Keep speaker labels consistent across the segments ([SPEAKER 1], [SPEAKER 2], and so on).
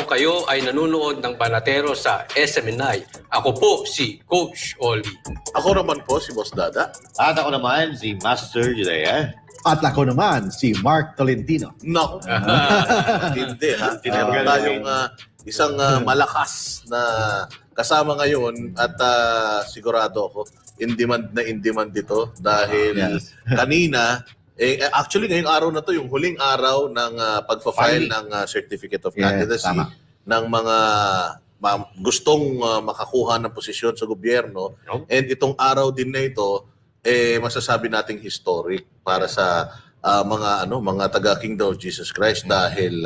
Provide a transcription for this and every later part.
[SPEAKER 1] Kayo ay nanonood ng Banatero sa SMNI. Ako po si Coach Oli.
[SPEAKER 2] Ako naman po si Boss Dada.
[SPEAKER 3] At ako naman, si Master Judea.
[SPEAKER 4] At ako naman, si Mark Tolentino.
[SPEAKER 2] No. Hindi ha. Meron tayong isang malakas na kasama ngayon at sigurado ako in demand dito dahil kanina actually ngayong araw na to yung huling araw ng pagpa-file ng Certificate of Candidacy ng mga gustong makakuha ng posisyon sa gobyerno. And itong araw din na ito masasabi nating historic para sa mga taga Kingdom of Jesus Christ dahil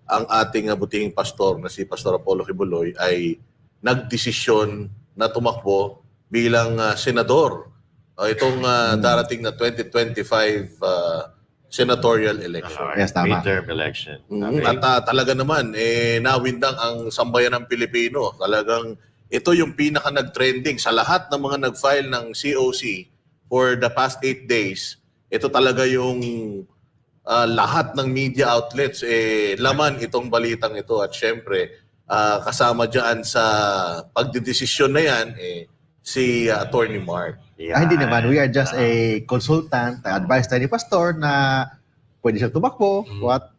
[SPEAKER 2] ang ating butihing pastor na si Pastor Apollo Kibuloy ay nagdesisyon na tumakbo bilang senador itong darating na 2025 senatorial election.
[SPEAKER 4] Yes, tama.
[SPEAKER 3] Midterm election.
[SPEAKER 2] At talaga naman, nawindang ang sambayan ng Pilipino. Talagang ito yung pinaka nag-trending sa lahat ng mga nag-file ng COC for the past 8 days. Ito talaga yung lahat ng media outlets laman itong balitang ito. At syempre, kasama dyan sa pagdidesisyon na yan, si Attorney Mark.
[SPEAKER 4] Hindi naman. We are just a consultant, advice tayo ni Pastor na pwede siyang tumakbo.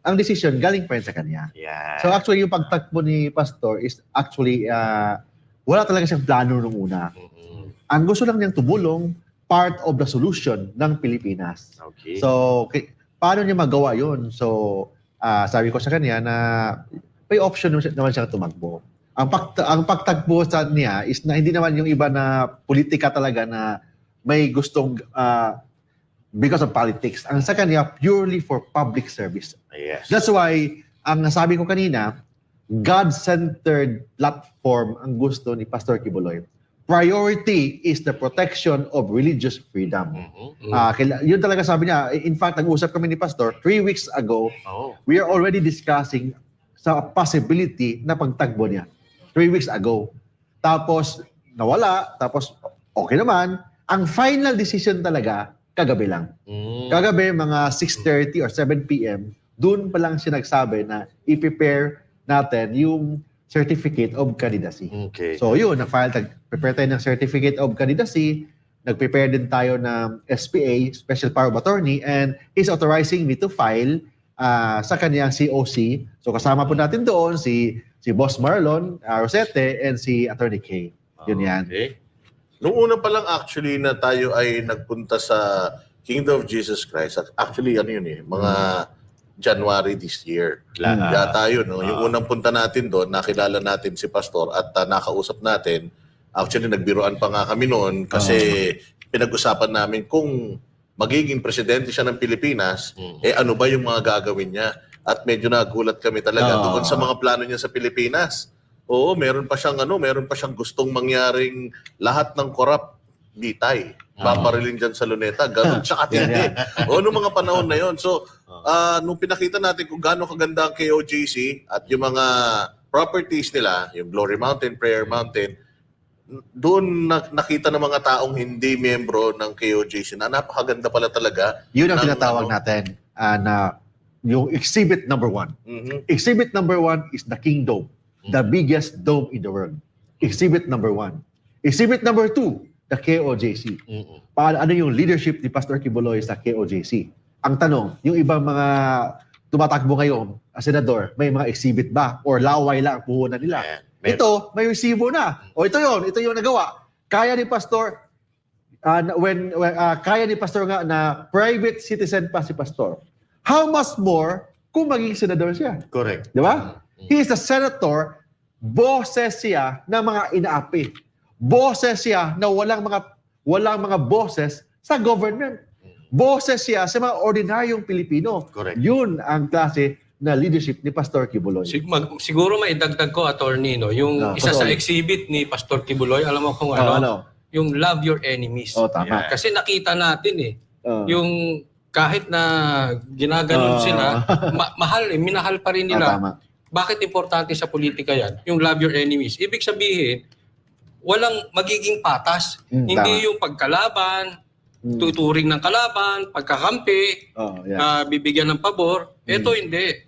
[SPEAKER 4] Ang decision galing pa rin sa kanya.
[SPEAKER 3] Yeah.
[SPEAKER 4] So actually, yung pagtakbo ni Pastor is actually, wala talaga siyang plano nung una. Ang gusto lang niyang tumulong, part of the solution ng Pilipinas.
[SPEAKER 3] Okay.
[SPEAKER 4] So, paano niya magawa yun? So, sabi ko sa kanya na may option naman siyang tumakbo. Ang pagtagpo sa niya is na hindi naman yung iba na politika talaga na may gustong because of politics. Ang sa kanya, purely for public service.
[SPEAKER 3] Yes.
[SPEAKER 4] That's why, ang nasabi ko kanina, God-centered platform ang gusto ni Pastor Kibuloy. Priority is the protection of religious freedom. Yun talaga sabi niya. In fact, nag-usap kami ni Pastor 3 weeks ago. We are already discussing sa possibility na pagtagbo niya. 3 weeks ago. Tapos, nawala. Tapos, okay naman. Ang final decision talaga, kagabi lang. Kagabi, mga 6:30 or 7 p.m., doon pa lang siya nagsabi na i-prepare natin yung Certificate of Candidacy.
[SPEAKER 3] Okay.
[SPEAKER 4] So, yun. Prepare tayo ng Certificate of Candidacy. Nag-prepare din tayo ng SPA, Special Power of Attorney, and he's authorizing me to file sa kanyang COC. So, kasama po natin doon si Boss Marlon Rosete and si Attorney K. Yun yan.
[SPEAKER 3] Okay.
[SPEAKER 2] Noong una pa lang actually na tayo ay nagpunta sa Kingdom of Jesus Christ. Actually, mga January this year. Kaya tayo, yung unang punta natin doon, nakilala natin si Pastor at nakausap natin. Actually, nagbiruan pa nga kami noon kasi pinag-usapan namin kung magiging presidente siya ng Pilipinas, ano ba yung mga gagawin niya? At medyo nagulat kami talaga doon sa mga plano niya sa Pilipinas. Oo, meron pa siyang gustong mangyaring lahat ng corrupt bitay. Paparilin dyan sa luneta. Ganun siya katindi. O, noong mga panahon na yon. So, nung pinakita natin kung gaano kaganda ang KOJC at yung mga properties nila, yung Glory Mountain, Prayer Mountain, doon nakita ng mga taong hindi miyembro ng KOJC na napakaganda pala talaga.
[SPEAKER 4] Yun ang tinatawag natin na yung exhibit number 1. Exhibit number 1 is the Kingdom, the biggest dome in the world. Exhibit number 1. Exhibit number 2, the KOJC. Ano yung leadership ni Pastor Kibuloy sa KOJC? Ang tanong, yung ibang mga tumatakbo ngayon, senador, may mga exhibit ba? Or laway lang ang puhunan nila? Ito, may resibo na. O ito yung nagawa. Kaya ni Pastor, kaya ni Pastor nga na private citizen pa si Pastor. How much more kung maging senador siya?
[SPEAKER 3] Correct.
[SPEAKER 4] Di ba? He is a senator, boses siya ng mga inaapi. Boses siya na walang mga boses sa government. Boses siya sa mga ordinaryong Pilipino.
[SPEAKER 3] Correct.
[SPEAKER 4] Yun ang klase na leadership ni Pastor Kibuloy.
[SPEAKER 1] Siguro maidagdag ko, Attorney, yung isa sa exhibit ni Pastor Kibuloy, alam mo kung yung love your enemies.
[SPEAKER 4] Tama.
[SPEAKER 1] Kasi nakita natin yung kahit na ginaganon sila, minahal pa rin nila.
[SPEAKER 4] Tama.
[SPEAKER 1] Bakit importante sa politika yan? Yung love your enemies. Ibig sabihin, walang magiging patas. Hindi yung pagkalaban, tuturing ng kalaban, pagkakampi, bibigyan ng pabor. Ito hindi.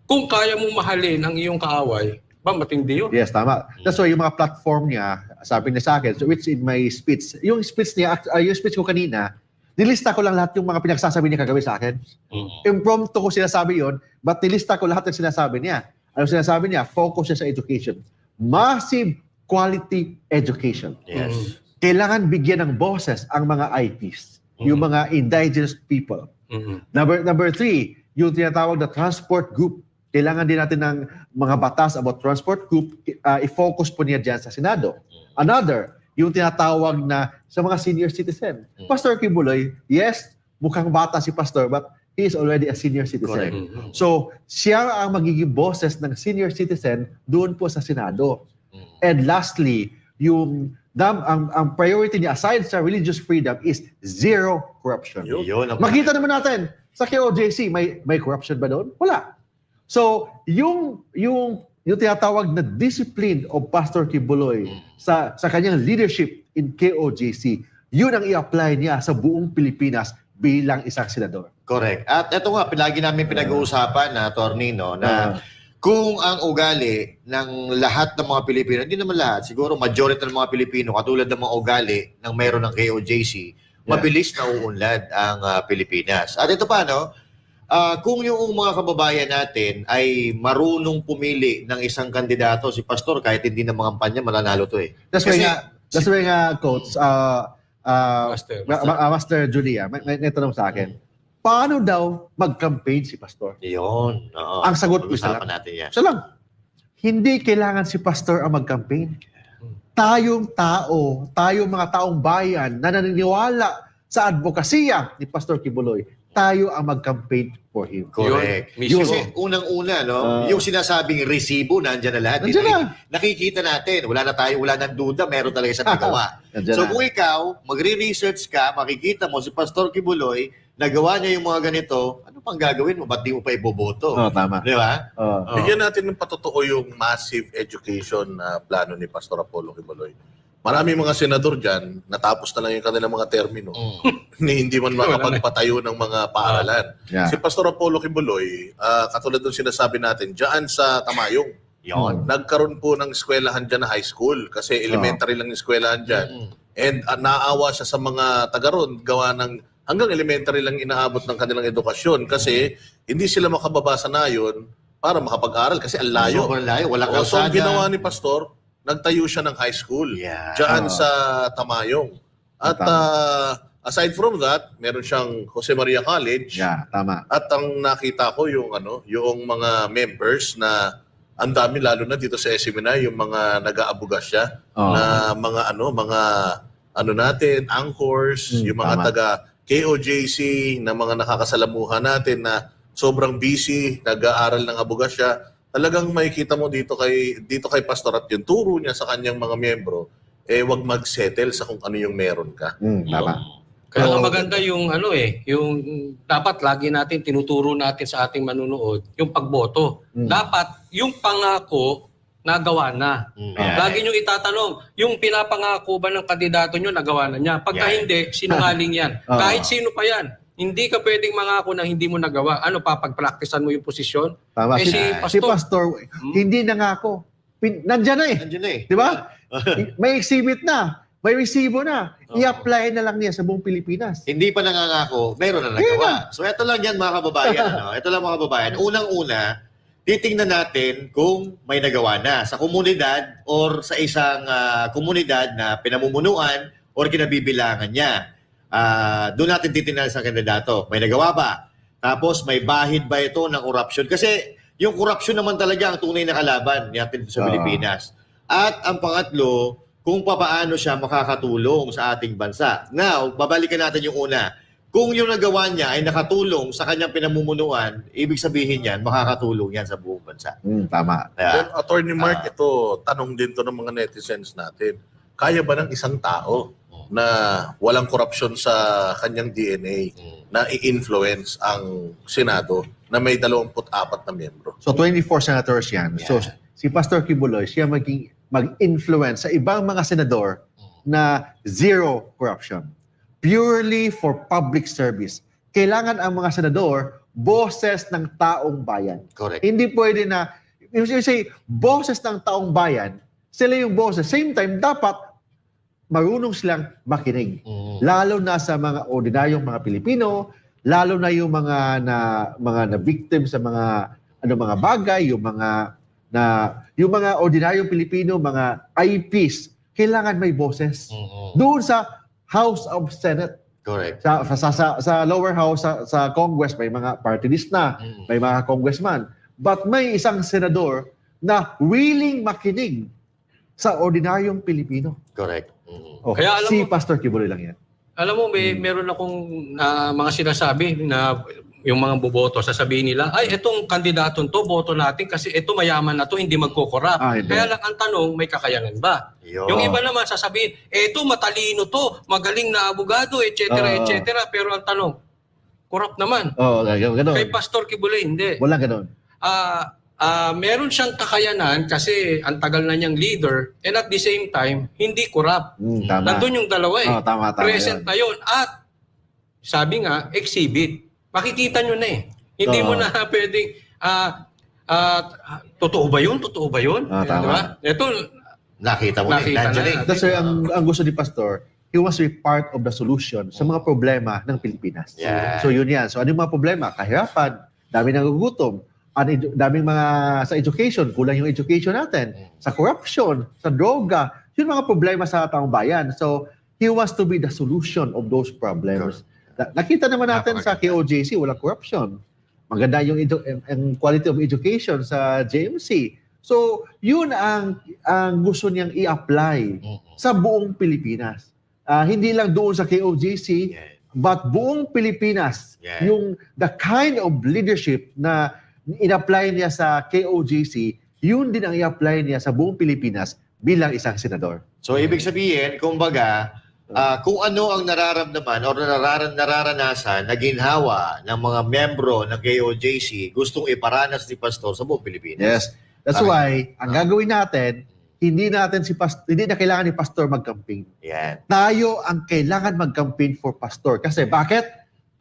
[SPEAKER 1] Kung kaya mong mahalin ang iyong kaaway, ba matindi yun?
[SPEAKER 4] Yes, tama. That's why yung mga platform niya, sabi niya sa akin, so which in my speech, yung speech niya, yung speech ko kanina, nilista ko lang lahat yung mga pinagsasabi niya kagabi sa akin. Impromptu ko sinasabi yon, but nilista ko lahat ng sinasabi niya. Ano sinasabi niya? Focus siya sa education. Massive quality education.
[SPEAKER 3] Yes.
[SPEAKER 4] Kailangan bigyan ng boses ang mga IPs, yung mga indigenous people. Number 3, yung tinatawag na transport group. Kailangan din natin ng mga batas about transport group, i-focus po niya dyan sa Senado. Another, yung tinatawag na sa mga senior citizen. Pastor Kibuloy, yes, mukhang bata si Pastor, but he is already a senior citizen.
[SPEAKER 3] Correct.
[SPEAKER 4] So, siya ang magiging boses ng senior citizen doon po sa Senado. And lastly, ang priority niya aside sa religious freedom is zero corruption.
[SPEAKER 3] Yun ang
[SPEAKER 4] Makita naman natin, sa KOJC, may corruption ba doon? Wala. So, yung tinatawag na discipline of Pastor Kibuloy sa kanyang leadership in KOJC, yun ang i-apply niya sa buong Pilipinas bilang isang senador.
[SPEAKER 3] Correct. At ito nga, lagi namin pinag-uusapan na, Attorney, no, na kung ang ugali ng lahat ng mga Pilipino, hindi naman lahat, siguro majority ng mga Pilipino, katulad ng mga ugali ng meron ng KOJC, mabilis na uunlad ang Pilipinas. At ito pa, no, kung yung mga kababayan natin ay marunong pumili ng isang kandidato, si Pastor, kahit hindi na mga kampanya, mananalo to eh.
[SPEAKER 4] That's why nga, Coach,
[SPEAKER 1] Master.
[SPEAKER 4] Master Julia, may tanong sa akin, paano daw mag-campaign si Pastor?
[SPEAKER 3] Yun. Oo.
[SPEAKER 4] Ang sagot ko isa
[SPEAKER 3] Pag-usapan
[SPEAKER 4] lang.
[SPEAKER 3] natin yan.
[SPEAKER 4] Isa lang, hindi kailangan si Pastor ang mag-campaign. Tayong mga taong bayan na naniniwala sa advokasya ni Pastor Kibuloy, tayo ang mag-campaign for him.
[SPEAKER 3] Correct.
[SPEAKER 1] Yun, mismo.
[SPEAKER 3] Kasi unang-una, no, yung sinasabing resibo, nandyan na lahat.
[SPEAKER 4] Nandiyan na.
[SPEAKER 3] Nakikita natin, wala nang duda, meron talaga siyang nagawa.
[SPEAKER 4] Nandiyan
[SPEAKER 3] So
[SPEAKER 4] na.
[SPEAKER 3] kung ikaw, magre-research ka, makikita mo si Pastor Kibuloy, nagawa niya yung mga ganito, ano pang gagawin mo? Ba't di mo pa iboboto?
[SPEAKER 4] Tama.
[SPEAKER 3] Di ba?
[SPEAKER 4] Oh.
[SPEAKER 2] Bigyan natin ng patotoo yung massive education na plano ni Pastor Apollo Kibuloy. Maraming mga senador dyan, natapos na lang yung kanilang mga termino. Hindi man makapagpatayo ng mga paaralan.
[SPEAKER 4] Yeah.
[SPEAKER 2] Si Pastor Apollo Kibuloy, katulad ng sinasabi natin, dyan sa Tamayong,
[SPEAKER 3] Yun.
[SPEAKER 2] nagkaroon po ng eskwelahan dyan na high school kasi elementary lang yung eskwelahan dyan. And naawa siya sa mga taga ron, gawa ng hanggang elementary lang inaabot ng kanilang edukasyon kasi hindi sila makababa sa nayon para makapag-aral kasi ang layo.
[SPEAKER 3] Sobrang layo. Walang
[SPEAKER 2] So, ang
[SPEAKER 3] kalsada.
[SPEAKER 2] ginawa ni Pastor, nagtayo siya ng high school
[SPEAKER 3] Yeah.
[SPEAKER 2] dyan sa Tamayong. At aside from that, meron siyang Jose Maria College.
[SPEAKER 4] Yeah, tama.
[SPEAKER 2] At ang nakita ko yung mga members na ang dami lalo na dito sa SMNI yung mga nag-aabuga siya na mga natin, anchors, yung mga
[SPEAKER 4] tama.
[SPEAKER 2] taga KOJC na mga nakakasalamuhan natin na sobrang busy, nag-aaral ng abugasya. Talagang makikita mo dito kay Pastor at yung turo niya sa kanyang mga miyembro, wag mag-settle sa kung ano yung meron ka.
[SPEAKER 4] Tama.
[SPEAKER 1] Kaya nga maganda yung yung dapat lagi natin tinuturo natin sa ating manunood, yung pagboto. Dapat yung pangako nagawa na. Lagi nyo itatanong, yung pinapangako ba ng kandidato nyo nagawa na niya? Pagka hindi, sinungaling yan. Kahit sino pa yan. Hindi ka pwedeng mangako na hindi mo nagawa. Ano, papag-practicean mo yung posisyon?
[SPEAKER 4] Tama.
[SPEAKER 1] Si Pastor,
[SPEAKER 4] hindi nangako. Nandyan na eh.
[SPEAKER 3] Nandiyan na eh.
[SPEAKER 4] Di ba? May exhibit na. May resibo na. I-apply na lang niya sa buong Pilipinas.
[SPEAKER 3] Hindi pa nangangako, meron na nagawa. So ito lang yan mga kababayan. Ito lang mga kababayan. Unang-una, titingnan natin kung may nagawa na sa komunidad or sa isang komunidad na pinamumunuan or kinabibilangan niya. Doon natin titingnan sa kandidato. May nagawa ba? Tapos may bahid ba ito ng korupsyon? Kasi yung korupsyon naman talaga ang tunay na kalaban natin sa Pilipinas. At ang pangatlo, kung paano siya makakatulong sa ating bansa. Now, babalikan natin yung una. Kung yung nagawa niya ay nakatulong sa kanyang pinamumunuan, ibig sabihin yan, makakatulong yan sa buong bansa.
[SPEAKER 4] Tama.
[SPEAKER 2] Then, Attorney Mark, ito, tanong din to ng mga netizens natin. Kaya ba ng isang tao na walang korupsyon sa kanyang DNA na i-influence ang Senado na may 24 na miyembro?
[SPEAKER 4] So 24 senators yan.
[SPEAKER 3] Yeah.
[SPEAKER 4] So si Pastor Kibuloy, siya mag-influence sa ibang mga senador na zero corruption. Purely for public service. Kailangan ang mga senador boses ng taong bayan.
[SPEAKER 3] Correct.
[SPEAKER 4] Hindi pwede na, you say, boses ng taong bayan, sila yung boses. Same time, dapat marunong silang makinig. Lalo na sa mga ordinaryong mga Pilipino, lalo na yung mga na victim sa mga mga bagay, yung mga ordinaryong Pilipino, mga IPs, kailangan may boses. Doon sa House of Senate,
[SPEAKER 3] Correct.
[SPEAKER 4] sa lower house, sa Congress, may mga party list na, may mga congressman. But may isang senador na willing makinig sa ordinaryong Pilipino.
[SPEAKER 3] Correct.
[SPEAKER 4] Oh,
[SPEAKER 1] Kaya alam
[SPEAKER 4] si
[SPEAKER 1] mo-
[SPEAKER 4] Pastor Kibuloy lang yan.
[SPEAKER 1] Alam mo, meron akong mga sinasabi na yung mga boboto, sasabihin nila, ay, itong kandidatong to, boto natin kasi ito mayaman na to, hindi magkukurap.
[SPEAKER 4] Hindi.
[SPEAKER 1] Kaya lang ang tanong, may kakayanan ba?
[SPEAKER 3] Yun.
[SPEAKER 1] Yung iba naman sasabihin, ito matalino to, magaling na abogado, etc. etc. Pero ang tanong, kurap naman.
[SPEAKER 4] Oh, gano'n.
[SPEAKER 1] Kay Pastor Kibuloy, hindi.
[SPEAKER 4] Wala gano'n.
[SPEAKER 1] Meron siyang kakayanan kasi ang tagal na niyang leader and at the same time, hindi kurap.
[SPEAKER 4] Tama.
[SPEAKER 1] Nandun yung dalawa eh.
[SPEAKER 4] Oh, tama
[SPEAKER 1] Present
[SPEAKER 4] yun.
[SPEAKER 1] na yun. At sabi nga, exhibit. Makikita nyo na eh. Hindi mo na pwedeng, totoo ba yun? Totoo ba yun?
[SPEAKER 4] Tama.
[SPEAKER 1] Diba? Ito,
[SPEAKER 3] Nakita mo
[SPEAKER 1] Nakita
[SPEAKER 3] nandiyan
[SPEAKER 1] na.
[SPEAKER 3] eh.
[SPEAKER 4] That's why ang gusto ni Pastor, he wants to be part of the solution sa mga problema ng Pilipinas.
[SPEAKER 3] Yeah.
[SPEAKER 4] So yun yan. So ano yung mga problema? Kahirapan, dami nagugutom, daming mga sa education, kulang yung education natin, sa corruption, sa droga, yun mga problema sa taong bayan. So he wants to be the solution of those problems. Nakita naman natin sa KOJC, walang corruption. Maganda yung quality of education sa JMC. So, yun ang gusto niyang i-apply sa buong Pilipinas. Hindi lang doon sa KOJC, but buong Pilipinas.
[SPEAKER 3] Yeah.
[SPEAKER 4] Yung the kind of leadership na in-apply niya sa KOJC, yun din ang i-apply niya sa buong Pilipinas bilang isang senador.
[SPEAKER 3] So, ibig sabihin, kumbaga, kung ano ang nararamdaman o nararanasan na ginhawa ng mga membro ng KOJC, gustong iparanas ni Pastor sa buong Pilipinas.
[SPEAKER 4] Yes. That's why, ang gagawin natin, hindi na kailangan ni Pastor mag-campaign.
[SPEAKER 3] Yan.
[SPEAKER 4] Tayo ang kailangan mag-campaign for Pastor. Kasi bakit?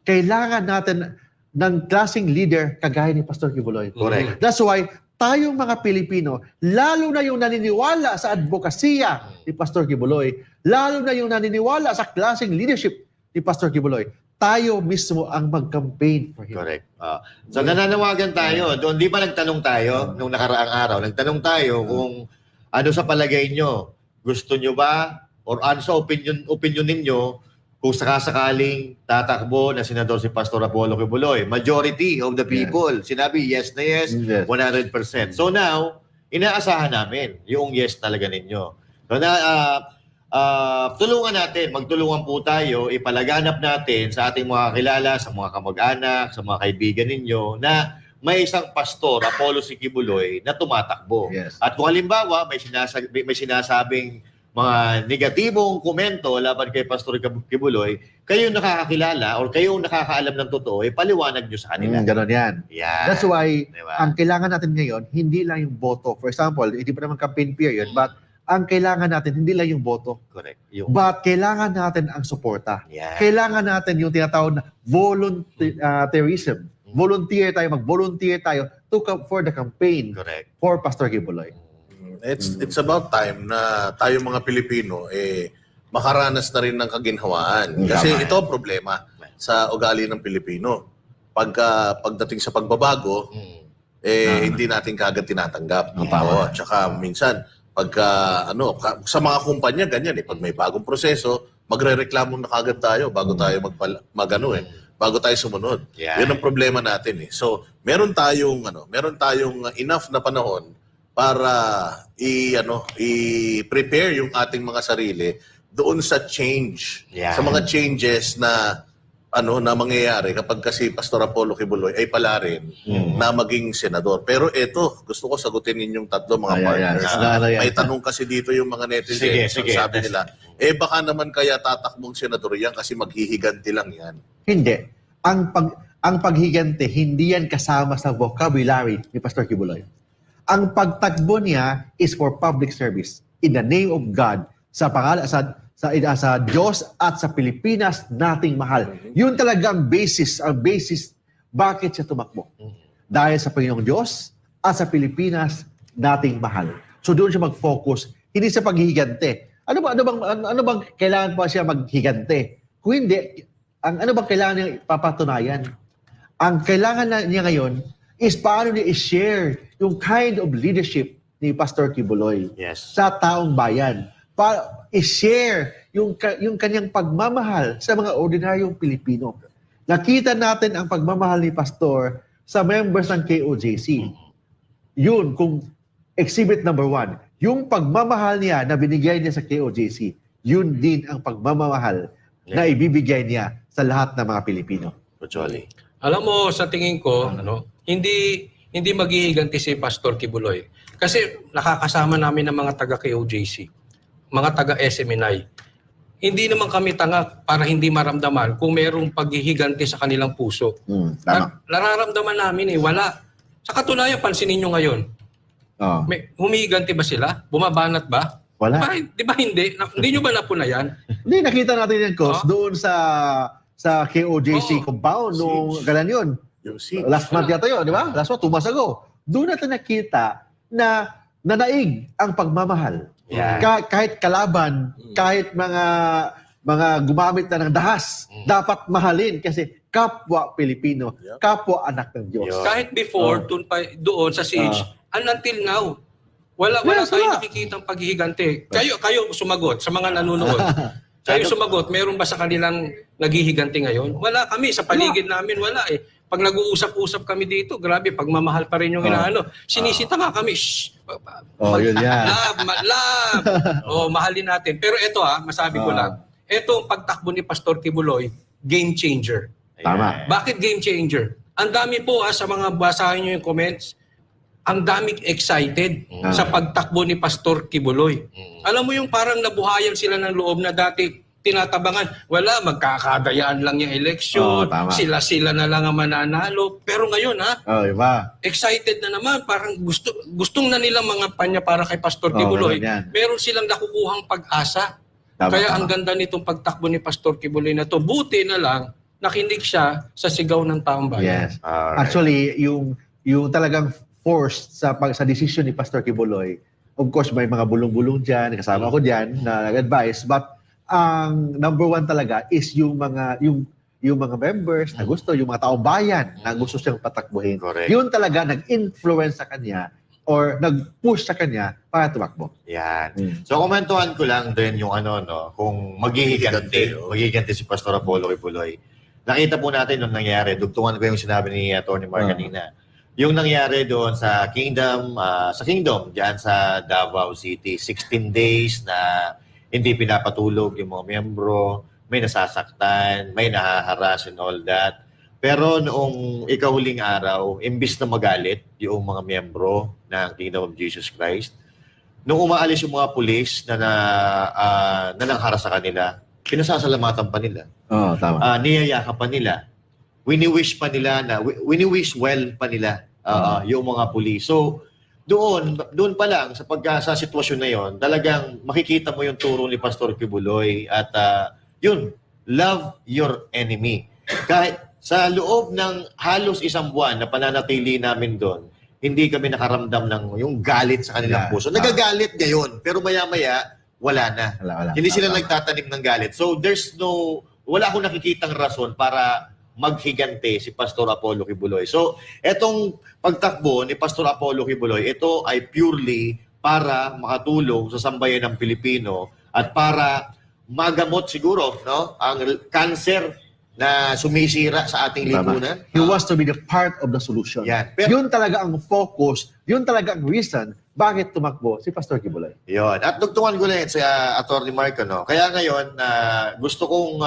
[SPEAKER 4] Kailangan natin ng klaseng leader kagaya ni Pastor Kibuloy.
[SPEAKER 3] Correct.
[SPEAKER 4] That's why, tayong mga Pilipino, lalo na yung naniniwala sa advokasya ni Pastor Kibuloy, lalo na yung naniniwala sa klaseng leadership ni Pastor Kibuloy, tayo mismo ang mag-campaign for him.
[SPEAKER 3] Correct. So nananawagan tayo. Doon, di ba nagtanong tayo nung nakaraang araw? Nagtanong tayo kung ano sa palagay nyo. Gusto nyo ba or ano sa opinion ninyo kung sakasakaling tatakbo na senador si Pastor Apollo Kibuloy? Majority of the people sinabi yes na yes,
[SPEAKER 4] Yes.
[SPEAKER 3] 100%. So now, inaasahan namin yung yes talaga ninyo. So magtulungan po tayo, ipalaganap natin sa ating mga kilala, sa mga kamag-anak, sa mga kaibigan ninyo na may isang pastor, Apollo si Kibuloy, na tumatakbo.
[SPEAKER 4] Yes.
[SPEAKER 3] At kung halimbawa, may sinasabing mga negatibong komento laban kay Pastor Kibuloy, kayo nakakakilala or kayo nakakaalam ng totoo, paliwanag nyo sa kanila.
[SPEAKER 4] Ganon yan.
[SPEAKER 3] Yan.
[SPEAKER 4] That's why,
[SPEAKER 3] Diba?
[SPEAKER 4] ang kailangan natin ngayon, hindi lang yung boto. For example, hindi pa naman campaign period, but ang kailangan natin, hindi lang yung boto.
[SPEAKER 3] Correct. Yung,
[SPEAKER 4] But kailangan natin ang suporta.
[SPEAKER 3] yan.
[SPEAKER 4] Kailangan natin yung tinatawag na volunteerism. Mag-volunteer tayo for the campaign
[SPEAKER 3] Correct.
[SPEAKER 4] for Pastor Kibuloy.
[SPEAKER 2] It's about time na tayo mga Pilipino makaranas na rin ng kaginhawaan. Kasi
[SPEAKER 4] Tama.
[SPEAKER 2] ito ang problema sa ugali ng Pilipino. Pagdating sa pagbabago, hindi natin kagad tinatanggap. Oo, tsaka minsan sa mga kumpanya ganyan pag may bagong proseso, magrereklamo na kagad tayo bago tayo bago tayo sumunod.
[SPEAKER 3] Yeah.
[SPEAKER 2] Yun ang problema natin So, meron tayong enough na panahon para i-prepare yung ating mga sarili doon sa change.
[SPEAKER 3] Yeah.
[SPEAKER 2] Sa mga changes na mangyayari kapag kasi Pastor Apollo Kibuloy ay pala rin na maging senador. Pero eto, gusto ko sagutin ninyong tatlo mga partners. May tanong kasi dito yung mga netizens.
[SPEAKER 3] Sige.
[SPEAKER 2] Sabi nila, baka naman kaya tatakbong senador yan kasi maghihiganti lang yan.
[SPEAKER 4] Hindi. Ang paghiganti, hindi yan kasama sa vocabulary ni Pastor Kibuloy. Ang pagtakbo niya is for public service in the name of God sa pangalan sa Diyos at sa Pilipinas nating mahal. Yun talagang basis Bakit siya tumakbo? Dahil sa Panginoong Diyos at sa Pilipinas nating mahal. So doon siya mag-focus, hindi sa paghihigante. Ano bang kailangan pa siya maghigante? Kung hindi, ano bang kailangan niya papatunayan? Ang kailangan niya ngayon is paano niya i-share yung kind of leadership ni Pastor Kibuloy sa taong bayan. Para i-share yung kanyang pagmamahal sa mga ordinaryong Pilipino. Nakita natin ang pagmamahal ni Pastor sa members ng KOJC. Yun, kung exhibit number 1, yung pagmamahal niya na binigay niya sa KOJC, yun din ang pagmamahal na ibibigay niya sa lahat ng mga Pilipino.
[SPEAKER 3] Actually.
[SPEAKER 1] Alam mo, sa tingin ko, hindi maghihiganti si Pastor Kibuloy. Kasi nakakasama namin ng mga taga KOJC, mga taga SMNI. Hindi naman kami tanga para hindi maramdaman kung merong paghihiganti sa kanilang puso.
[SPEAKER 4] Tama.
[SPEAKER 1] Nararamdaman namin wala. Sa katunayan, pansinin nyo ngayon. Humihiganti ba sila? Bumabanat ba?
[SPEAKER 4] Wala.
[SPEAKER 1] Di ba hindi? Hindi nyo ba napunayan?
[SPEAKER 4] Hindi, nakita natin yan, Kos, doon sa KOJC compound nung kailan yun.
[SPEAKER 2] Yung seat.
[SPEAKER 4] Last month yata yun, di ba? Last month, 2 months ago. Doon natin nakita na nanaig ang pagmamahal. Kahit kalaban, kahit mga gumamit na ng dahas, dapat mahalin kasi kapwa Pilipino, kapwa anak ng Diyos.
[SPEAKER 1] Kahit before, doon sa siege, until now, wala tayong nakikitang paghihigante. Kayo sumagot sa mga nanonood. Kayo sumagot, meron ba sa kanilang naghihigante ngayon? Wala kami, sa paligid namin wala eh. Pag nag-uusap-usap kami dito, grabe, pagmamahal pa rin yung inaano. Sinisita nga kami,
[SPEAKER 4] Yun yan.
[SPEAKER 1] love. Mahalin natin. Pero ito masabi ko lang, ito ang pagtakbo ni Pastor Kibuloy, game changer.
[SPEAKER 4] Tama.
[SPEAKER 1] Bakit game changer? Ang dami po sa mga basahin nyo yung comments, ang daming excited sa pagtakbo ni Pastor Kibuloy. Alam mo yung parang nabuhayan sila ng loob na dati tinatabangan, wala, magkakadayaan lang yung eleksyon, sila na lang ang mananalo. Pero ngayon
[SPEAKER 4] Iba.
[SPEAKER 1] excited na naman, parang gustong na nilang mga panya para kay Pastor Kibuloy. Meron silang nakukuhang pag-asa. Kaya ang ganda nitong pagtakbo ni Pastor Kibuloy na to, buti na lang, nakinig siya sa sigaw ng taong bayan.
[SPEAKER 4] Yes. Actually, yung talagang forced sa decision ni Pastor Kibuloy, of course, may mga bulong-bulong dyan, kasama ko dyan na nag-advise, but ang number 1 talaga is yung mga members na gusto, yung mga taong bayan na gusto siyang patakbuhin.
[SPEAKER 3] Correct.
[SPEAKER 4] Yun talaga nag-influence sa kanya or nag-push sa kanya para tumakbo.
[SPEAKER 3] Yan. So, komentuhan ko lang din yung kung maghihiganti si Pastor Apollo Kibuloy. Nakita po natin nung nangyari, dugtungan ko yung sinabi ni Atty. Mark kanina. Yung nangyari doon sa Kingdom, diyan sa Davao City, 16 days na hindi pinapatulog yung mga miyembro, may nasasaktan, may nahaharas and all that. Pero noong ikahuling araw, imbis na magalit yung mga miyembro ng Kingdom of Jesus Christ, nung umaalis yung mga pulis na nangharas sa kanila, pinasasalamatan pa nila.
[SPEAKER 4] Tama.
[SPEAKER 3] Niyayaka pa nila. Wini-wish well pa nila yung mga pulis. So, doon pa lang sa sitwasyon na yon, talagang makikita mo yung turo ni Pastor Kibuloy at love your enemy. Kahit sa loob ng halos 1 buwan na pananatili namin doon, hindi kami nakaramdam ng yung galit sa kanilang puso. Nagagalit ngayon, pero maya-maya wala na.
[SPEAKER 4] Wala.
[SPEAKER 3] Hindi sila nagtatanim ng galit. So wala akong nakikitang rason para maghigante si Pastor Apollo Kibuloy. So, etong pagtakbo ni Pastor Apollo Kibuloy, ito ay purely para makatulong sa sambayan ng Pilipino at para magamot siguro ang cancer na sumisira sa ating lipunan.
[SPEAKER 4] He wants to be the part of the solution.
[SPEAKER 3] Yan.
[SPEAKER 4] Yun talaga ang focus, yun talaga ang reason bakit tumakbo si Pastor Kibuloy.
[SPEAKER 3] Yun. At dugtungan ko na yun sa Atty. Mark. Kaya ngayon, gusto kong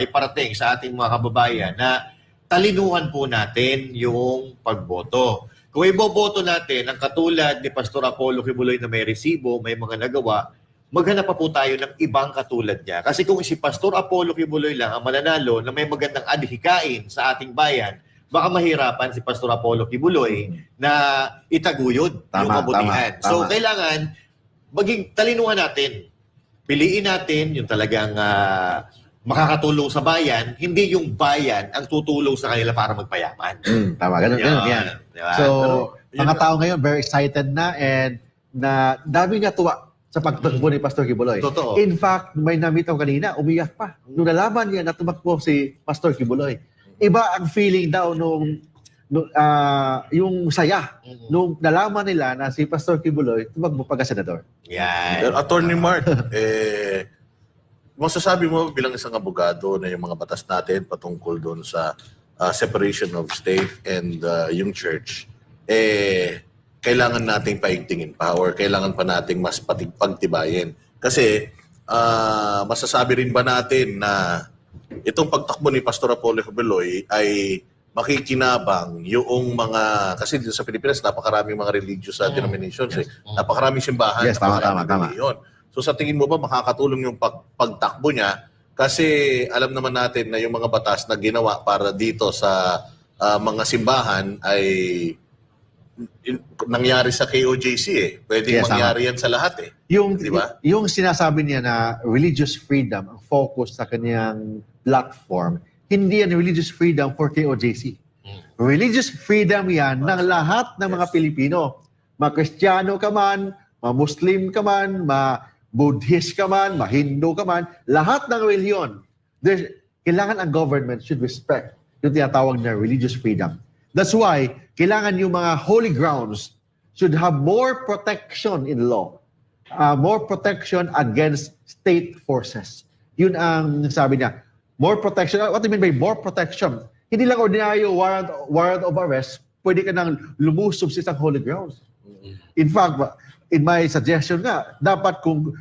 [SPEAKER 3] iparating sa ating mga kababayan na talinuhan po natin yung pagboto. Kung iboboto natin ang katulad ni Pastor Apollo Kibuloy na may resibo, may mga nagawa, maghanap pa po tayo ng ibang katulad niya. Kasi kung si Pastor Apollo Kibuloy lang ang mananalo na may magandang adhikain sa ating bayan, baka mahirapan si Pastor Apollo Kibuloy na itaguyod yung kabutihan.
[SPEAKER 4] Tama.
[SPEAKER 3] So, kailangan maging talinuhan natin. Piliin natin yung talagang makakatulong sa bayan, hindi yung bayan ang tutulong sa kanila para magpayaman.
[SPEAKER 4] Tama, ganun yan.
[SPEAKER 3] Diba?
[SPEAKER 4] So,
[SPEAKER 2] Pero,
[SPEAKER 4] mga tao ngayon very excited na and na dami nga tuwa sa pagtakbo ni Pastor Kibuloy.
[SPEAKER 3] Totoo.
[SPEAKER 4] In fact, may namit ako kanina, umiyak pa. Nung nalaman niya na tumakbo si Pastor Kibuloy. Iba ang feeling daw nung yung saya nung nalaman nila na si Pastor Kibuloy tumakbo pagka-senador.
[SPEAKER 3] Yan.
[SPEAKER 2] Pero Attorney Mark, masasabi mo bilang isang abogado na yung mga batas natin patungkol doon sa separation of state and yung church, kailangan nating paigtingin pa or kailangan pa nating mas pagtibayin. Kasi masasabi rin ba natin na itong pagtakbo ni Pastor Apollo Kibuloy ay makikinabang yung mga, kasi dito sa Pilipinas napakaraming mga religious denominations, napakaraming simbahan,
[SPEAKER 4] Yes, tama.
[SPEAKER 2] reliyon. So sa tingin mo ba makakatulong yung pagtakbo niya? Kasi alam naman natin na yung mga batas na ginawa para dito sa mga simbahan ay nangyari sa KOJC Pwedeng
[SPEAKER 4] Yes,
[SPEAKER 2] mangyari yan sa lahat
[SPEAKER 4] Yung,
[SPEAKER 2] Di ba?
[SPEAKER 4] yung sinasabi niya na religious freedom ang focus sa kanyang platform, hindi yan religious freedom for KOJC. Religious freedom yan ng lahat ng mga Pilipino. Ma-Kristiyano ka man, ma-Muslim ka man, ma-Buddhist ka man, ma-Hindu ka man, lahat ng reliyon. Kailangan ang government should respect yung tinatawag na religious freedom. That's why kailangan yung mga holy grounds should have more protection in law. More protection against state forces. Yun ang sabi niya. More protection. What do you mean by more protection? Hindi lang ordinaryo warrant of arrest, pwede ka nang lumusob sa isang holy grounds. In fact, in my suggestion nga, dapat kung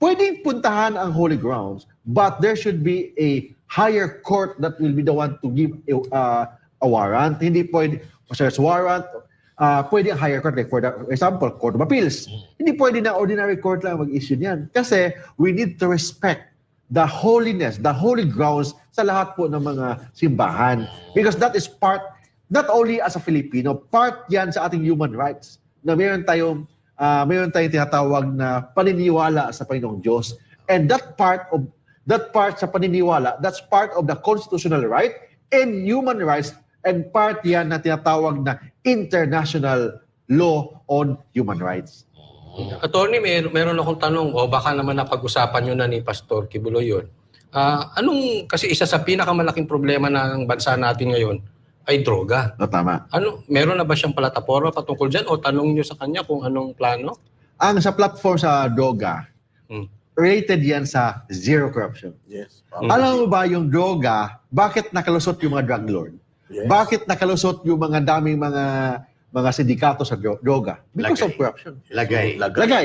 [SPEAKER 4] pwedeng puntahan ang holy grounds, but there should be a higher court that will be the one to give a warrant. Hindi pwede, search warrant, pwede ang higher court. Like for example, Court of Appeals. Hindi pwede na ordinary court lang mag-issue niyan. Kasi we need to respect the holiness, the holy grounds sa lahat po ng mga simbahan. Because that is part, not only as a Filipino, part yan sa ating human rights. Na mayroon tayong tinatawag na paniniwala sa Panginoong Diyos. And that part sa paniniwala, that's part of the constitutional right and human rights, and part yan na tinatawag na international law on human rights.
[SPEAKER 1] Attorney, meron akong tanong, o baka naman napag-usapan nyo na ni Pastor Kibuloy yun. Kasi isa sa pinakamalaking problema ng bansa natin ngayon ay droga.
[SPEAKER 4] Tama.
[SPEAKER 1] Meron na ba siyang plataforma patungkol dyan o tanong nyo sa kanya kung anong plano?
[SPEAKER 4] Ang sa platform sa droga, related yan sa zero corruption.
[SPEAKER 2] Yes.
[SPEAKER 4] Alam mo ba yung droga, bakit nakalusot yung mga drug lord?
[SPEAKER 2] Yes.
[SPEAKER 4] Bakit nakalusot yung mga daming mga sindikato sa droga? Because of corruption.
[SPEAKER 3] Lagay.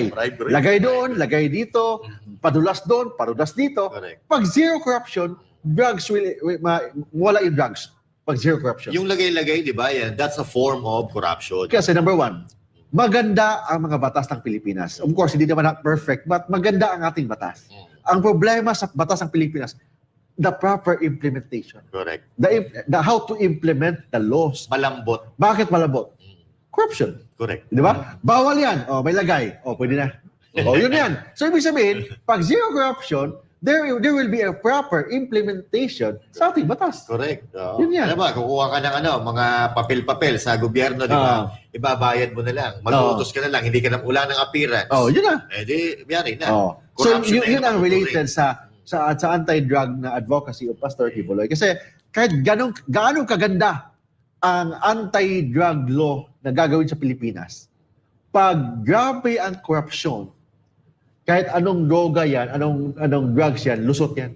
[SPEAKER 2] Bribery.
[SPEAKER 4] Lagay doon, lagay dito, padulas doon, padulas dito.
[SPEAKER 3] Correct.
[SPEAKER 4] Pag zero corruption, drugs wala yung drugs. Pag zero corruption.
[SPEAKER 3] Yung lagay-lagay, di ba? Yan, that's a form of corruption.
[SPEAKER 4] Kasi number one, maganda ang mga batas ng Pilipinas. Of course, hindi naman perfect, but maganda ang ating batas. Ang problema sa batas ng Pilipinas, the proper implementation.
[SPEAKER 3] Correct.
[SPEAKER 4] The how to implement the laws.
[SPEAKER 3] Malambot.
[SPEAKER 4] Bakit malabot? Corruption.
[SPEAKER 3] Correct.
[SPEAKER 4] Di ba? Bawal yan. May lagay. Pwede na. Yun yan. So, ibig sabihin, pag zero corruption, there will be a proper implementation sa ating batas.
[SPEAKER 3] Correct.
[SPEAKER 4] Yun yan.
[SPEAKER 3] Alam ba, kukuha ka ng mga papel-papel sa gobyerno, di ba? Ibabayad mo na lang. Mag-uutos ka na lang. Hindi ka na ula ng appearance.
[SPEAKER 4] Yun na.
[SPEAKER 3] Di, biyari na.
[SPEAKER 4] So,
[SPEAKER 3] Corruption na
[SPEAKER 4] yun ang
[SPEAKER 3] matutuloy.
[SPEAKER 4] related sa anti-drug na advocacy of Pastor Kibuloy. Kasi kahit gaano kaganda ang anti-drug law na gagawin sa Pilipinas, pag grabe ang corruption, kahit anong droga yan, anong drugs yan, lusot yan.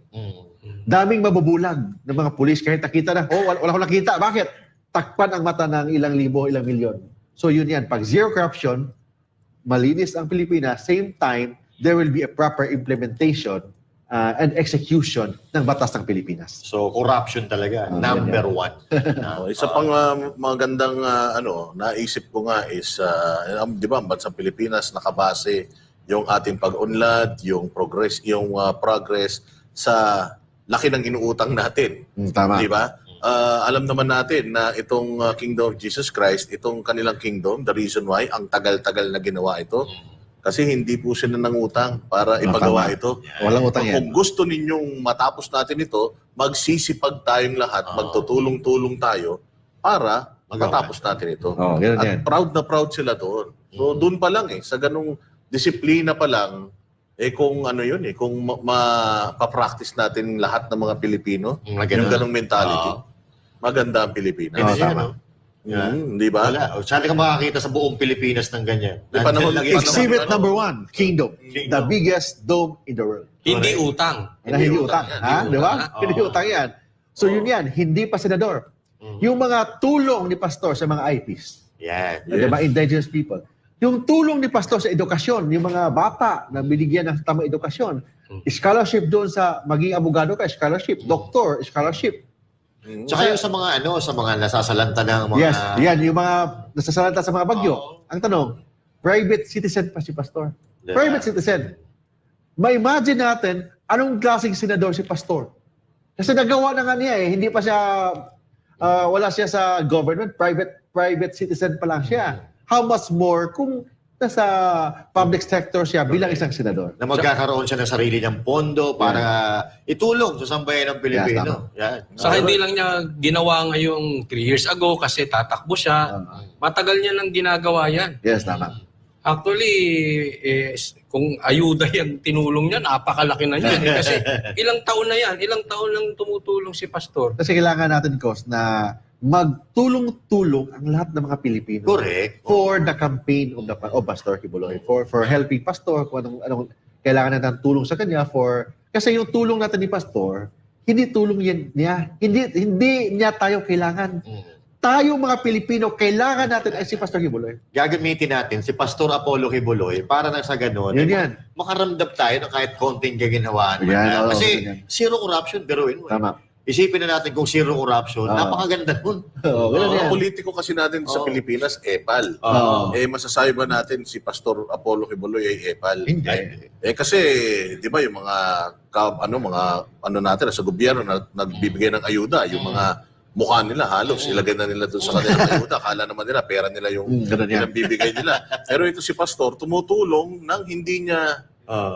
[SPEAKER 4] Daming mabubulag ng mga pulis kahit nakita na, wala ko nakita. Bakit? Takpan ang mata ng ilang libo, ilang milyon. So yun yan. Pag zero corruption, malinis ang Pilipinas, same time, there will be a proper implementation and execution ng batas ng Pilipinas.
[SPEAKER 3] So, corruption talaga. Number one.
[SPEAKER 2] Isa pang magandang naisip ko nga is, di ba, ang bansang Pilipinas nakabase yung ating pag-unlad, yung progress sa laki ng inuutang natin.
[SPEAKER 4] Tama.
[SPEAKER 2] Di ba? Alam naman natin na itong Kingdom of Jesus Christ, itong kanilang kingdom, the reason why ang tagal-tagal na ginawa ito, Kasi hindi po sila nangutang para ipagawa
[SPEAKER 4] tama.
[SPEAKER 2] ito.
[SPEAKER 4] Walang utang yan.
[SPEAKER 2] Kung gusto ninyong matapos natin ito, magsisipag tayong lahat, magtutulong-tulong tayo para matapos natin ito.
[SPEAKER 4] Oh, ganun
[SPEAKER 2] At
[SPEAKER 4] yan.
[SPEAKER 2] proud na proud sila doon. So doon pa lang sa ganung disiplina pa lang, kung ano yun kung mapapractice natin lahat ng mga Pilipino, yung ganung mentality, maganda ang Pilipinas.
[SPEAKER 4] Oo,
[SPEAKER 3] Yan,
[SPEAKER 4] tama.
[SPEAKER 3] no?
[SPEAKER 2] Di ba?
[SPEAKER 3] Wala. Saan ka makakita sa buong Pilipinas ng ganyan?
[SPEAKER 2] Di, panahon-
[SPEAKER 3] Nandyan lang yan.
[SPEAKER 4] Exhibit number 1, Kingdom.
[SPEAKER 3] Kingdom.
[SPEAKER 4] The biggest dome in the world.
[SPEAKER 1] Hindi utang.
[SPEAKER 4] Na hindi utang.
[SPEAKER 2] yan,
[SPEAKER 4] Ha?
[SPEAKER 2] hindi
[SPEAKER 4] Di ba?
[SPEAKER 3] utang.
[SPEAKER 4] Hindi
[SPEAKER 3] Oo.
[SPEAKER 4] utang yan. So yun yan, hindi pa senador. Yung mga tulong ni pastor sa mga IPs,
[SPEAKER 3] Yan.
[SPEAKER 4] di ba, indigenous people. Yung tulong ni pastor sa edukasyon, yung mga bata na binigyan ng tamang edukasyon, scholarship doon sa maging abogado ka, scholarship, doktor, scholarship.
[SPEAKER 3] Tsaka yung sa mga nasasalanta ng mga...
[SPEAKER 4] Yes, yan, yung mga nasasalanta sa mga bagyo.
[SPEAKER 3] Oo.
[SPEAKER 4] Ang tanong, private citizen pa si pastor.
[SPEAKER 3] Diba?
[SPEAKER 4] Private citizen. Ma-imagine natin, anong klaseng senador si pastor? Kasi nagawa na nga niya hindi pa siya, wala siya sa government, private citizen pa lang siya. How much more kung nasa public sector siya bilang isang senador?
[SPEAKER 3] Na magkakaroon siya ng sarili niyang pondo para itulong sa sambayan ng Pilipino. Yan.
[SPEAKER 1] Saka hindi lang niya ginawa ngayong 3 years ago kasi tatakbo siya. Matagal niya nang ginagawa yan.
[SPEAKER 4] Yes, tama.
[SPEAKER 1] Actually, kung ayuda yan tinulong niya, napakalaki na yan. Kasi ilang taon na yan, ilang taon lang tumutulong si Pastor.
[SPEAKER 4] Kasi kailangan natin, Kos, na magtulong-tulong ang lahat ng mga Pilipino.
[SPEAKER 3] Correct.
[SPEAKER 4] For the campaign of Pastor Kibuloy. For helping Pastor, kung anong kailangan natin tulong sa kanya kasi yung tulong natin ni Pastor, hindi tulong niya. Hindi niya tayo kailangan. Tayo mga Pilipino, kailangan natin ay si Pastor Kibuloy.
[SPEAKER 3] Gagamitin natin si Pastor Apollo Kibuloy para nang sa ganun,
[SPEAKER 4] Yun yan.
[SPEAKER 3] makaramdam tayo ng kahit konting gaginhawaan.
[SPEAKER 4] Yan, oo,
[SPEAKER 3] Kasi
[SPEAKER 4] yan.
[SPEAKER 3] zero corruption, biruin mo.
[SPEAKER 4] Tama.
[SPEAKER 3] Isipin na natin kung zero corruption, napakaganda nun.
[SPEAKER 4] Oo, ganun yan.
[SPEAKER 2] Mga politiko kasi natin sa Pilipinas, epal.
[SPEAKER 4] Oo.
[SPEAKER 2] Masasabi ba natin si Pastor Apollo Kibuloy ay epal?
[SPEAKER 4] Hindi.
[SPEAKER 2] Kasi, di ba, yung mga natin sa gobyerno na nagbibigay ng ayuda, yung mga mukha nila halos, ilagay na nila doon sa kanilang ayuda. Akala naman nila, pera nila yung
[SPEAKER 4] ganun yan.
[SPEAKER 2] bibigay nila. Pero ito si Pastor, tumutulong nang hindi niya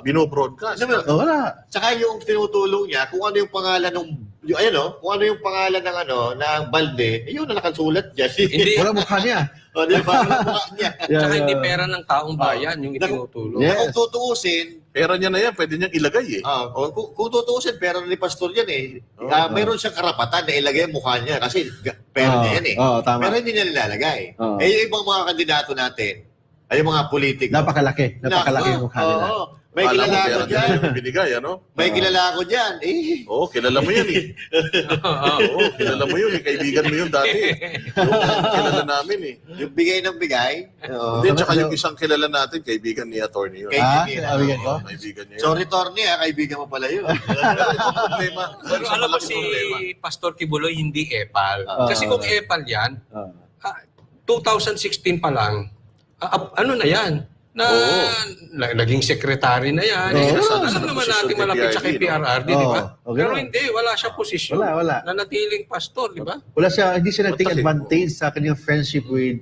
[SPEAKER 2] binobroadcast.
[SPEAKER 4] Oh, wala.
[SPEAKER 3] Tsaka yung tinutulong niya, kung ano yung pangalan kung ano yung pangalan ng balde, yun na nakasulat dyan.
[SPEAKER 1] Hindi,
[SPEAKER 4] Wala mukha niya.
[SPEAKER 3] O, di ba? Wala mukha niya.
[SPEAKER 1] tsaka hindi pera ng taong bayan yung itinutulong.
[SPEAKER 4] Yeah.
[SPEAKER 3] Kung tutuusin,
[SPEAKER 2] Pera niya na yan, pwede niyang ilagay
[SPEAKER 3] kung tutuusin, pera ni Pastor yan mayroon siyang karapatan na ilagay ang mukha niya kasi pera niya yan
[SPEAKER 4] Oo, tama.
[SPEAKER 3] Pero hindi niya nilalagay.
[SPEAKER 4] Oo.
[SPEAKER 3] Yung ibang mga kandidato natin, ay yung mga politiko.
[SPEAKER 4] Napaka-laki yung mukha nila.
[SPEAKER 3] Oo. May
[SPEAKER 2] Alam mo,
[SPEAKER 3] kilala
[SPEAKER 2] pera
[SPEAKER 3] ako
[SPEAKER 2] niya
[SPEAKER 3] dyan.
[SPEAKER 2] yung binigay, ano?
[SPEAKER 3] May kilala ako dyan.
[SPEAKER 2] Oo, kilala mo yan Oo, kilala mo yun Kaibigan mo yun dati. Kilala namin
[SPEAKER 3] Yung bigay ng bigay. Oo.
[SPEAKER 2] Hindi, tsaka yung isang kilala natin, kaibigan ni attorney yun.
[SPEAKER 4] Kaibigan ko?
[SPEAKER 2] Kaibigan niya yun.
[SPEAKER 3] Sorry, Torny, kaibigan mo pala yun.
[SPEAKER 2] Itong problema.
[SPEAKER 1] Pero alam mo si Pastor Kibuloy hindi epal. Kasi kung epal yan, 2016 pa lang, ano na yan? Naging secretary na yan. Alam naman natin malapit siya kay PRRD, di ba? Pero hindi, wala siya posisyon.
[SPEAKER 4] Wala.
[SPEAKER 1] Nanatiling pastor, di ba?
[SPEAKER 4] Hindi siya nag-take
[SPEAKER 2] Matalim.
[SPEAKER 4] advantage sa kanyang friendship with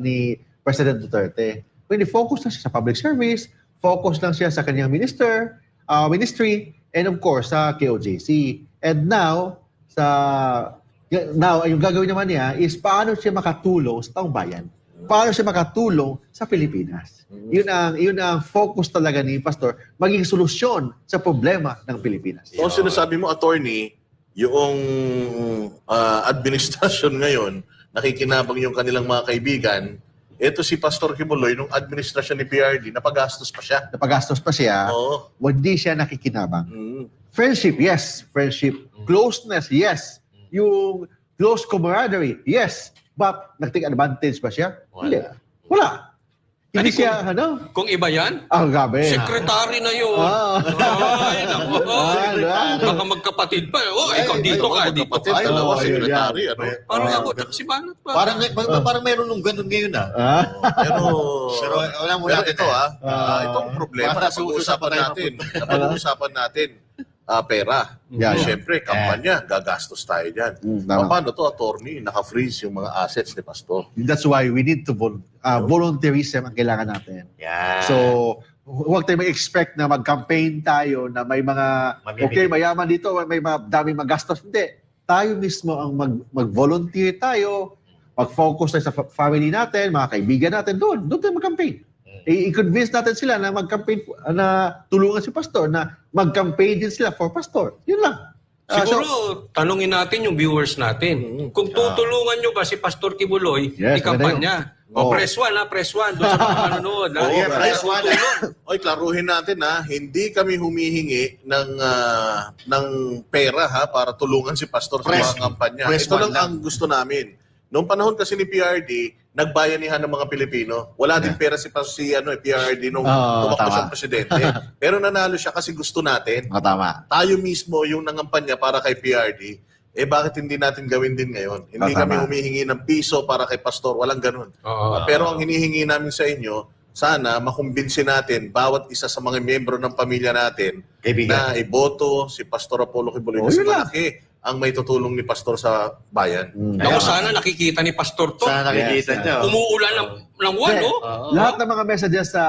[SPEAKER 4] ni President Duterte. Hindi, focus lang siya sa public service, focus lang siya sa kanyang ministry, and of course, sa KOJC. And now, yung gagawin naman niya is paano siya makatulong sa taong bayan. Paano siya makatulong sa Pilipinas. Yun ang focus talaga ni Pastor, maging solusyon sa problema ng Pilipinas.
[SPEAKER 2] So, sinasabi mo, attorney, yung administrasyon ngayon, nakikinabang yung kanilang mga kaibigan, ito si Pastor Kibuloy, nung administrasyon ni PRD, napagastos pa siya.
[SPEAKER 4] Napagastos pa siya,
[SPEAKER 2] Oo.
[SPEAKER 4] hindi siya nakikinabang.
[SPEAKER 2] Mm.
[SPEAKER 4] Friendship, yes. Friendship. Closeness, yes. Yung close camaraderie, yes. But nag-take advantage ba siya? Hindi. Wala. Hindi siya,
[SPEAKER 1] Kung iba yan,
[SPEAKER 4] gabi.
[SPEAKER 1] secretary na yun. Ay, naku. Baka magkapatid pa. Ikaw dito ka, dito
[SPEAKER 2] Kapatid,
[SPEAKER 1] ka.
[SPEAKER 2] dalawa,
[SPEAKER 4] yun
[SPEAKER 2] sekretary,
[SPEAKER 4] yan.
[SPEAKER 2] ano?
[SPEAKER 1] Parang ako, si Banat pa.
[SPEAKER 3] Parang meron nung ganun ngayon
[SPEAKER 2] Pero
[SPEAKER 3] wala mo
[SPEAKER 2] pero
[SPEAKER 3] natin
[SPEAKER 2] ito itong problema
[SPEAKER 3] Para
[SPEAKER 2] na pag-uusapan
[SPEAKER 3] susunod
[SPEAKER 2] natin. pera.
[SPEAKER 4] Yeah, yeah.
[SPEAKER 2] Siyempre, kampanya, gagastos tayo dyan.
[SPEAKER 4] Tama.
[SPEAKER 2] Paano to, attorney? Naka-freeze yung mga assets ni Pastor.
[SPEAKER 4] That's why we need to volunteerism ang kailangan natin.
[SPEAKER 3] Yan.
[SPEAKER 4] So, huwag tayo mag-expect na mag-campaign tayo na may mga,
[SPEAKER 3] Mamimili.
[SPEAKER 4] okay, mayaman dito, may mga daming magastos. Hindi. Tayo mismo ang mag-volunteer tayo, mag-focus tayo sa family natin, mga kaibigan natin, doon tayo mag-campaign. I-convince natin sila na mag-campaign, na tulungan si Pastor, na mag-campaign din sila for Pastor. Yun lang.
[SPEAKER 1] Siguro, tanungin natin yung viewers natin. Kung tutulungan nyo ba si Pastor Kibuloy,
[SPEAKER 4] Yes,
[SPEAKER 1] i-kampanya. O press 1 ha, press 1 doon sa mga manonood. ha?
[SPEAKER 3] Yeah, press 1.
[SPEAKER 2] Oy, klaruhin natin hindi kami humihingi ng pera para tulungan si Pastor sa
[SPEAKER 3] Press-
[SPEAKER 2] mga kampanya.
[SPEAKER 3] press
[SPEAKER 2] Ito
[SPEAKER 3] one
[SPEAKER 2] lang
[SPEAKER 3] lang.
[SPEAKER 2] ang gusto namin. Noong panahon kasi ni PRD, nagbayanihan ng mga Pilipino. Wala din pera si PRD nung tumakbo
[SPEAKER 4] tama.
[SPEAKER 2] siyang presidente. Pero nanalo siya kasi gusto natin.
[SPEAKER 4] Tama.
[SPEAKER 2] Tayo mismo yung nangampanya para kay PRD. Bakit hindi natin gawin din ngayon? Hindi
[SPEAKER 4] Tama.
[SPEAKER 2] kami humihingi ng piso para kay Pastor. Walang ganun.
[SPEAKER 1] Oo.
[SPEAKER 2] Pero ang hinihingi namin sa inyo, sana makumbinsi natin bawat isa sa mga miyembro ng pamilya natin
[SPEAKER 3] Kaibigan.
[SPEAKER 2] na iboto si Pastor Apollo Kibuloy.
[SPEAKER 4] Oh,
[SPEAKER 2] Kasi
[SPEAKER 4] yun lang.
[SPEAKER 2] malaki ang may tutulong ni Pastor sa bayan.
[SPEAKER 1] Naku, sana nakikita ni Pastor to.
[SPEAKER 3] Sana nakikita
[SPEAKER 4] Yes,
[SPEAKER 3] nyo.
[SPEAKER 1] Umuulan ng buwan, no?
[SPEAKER 4] Lahat ng mga messages sa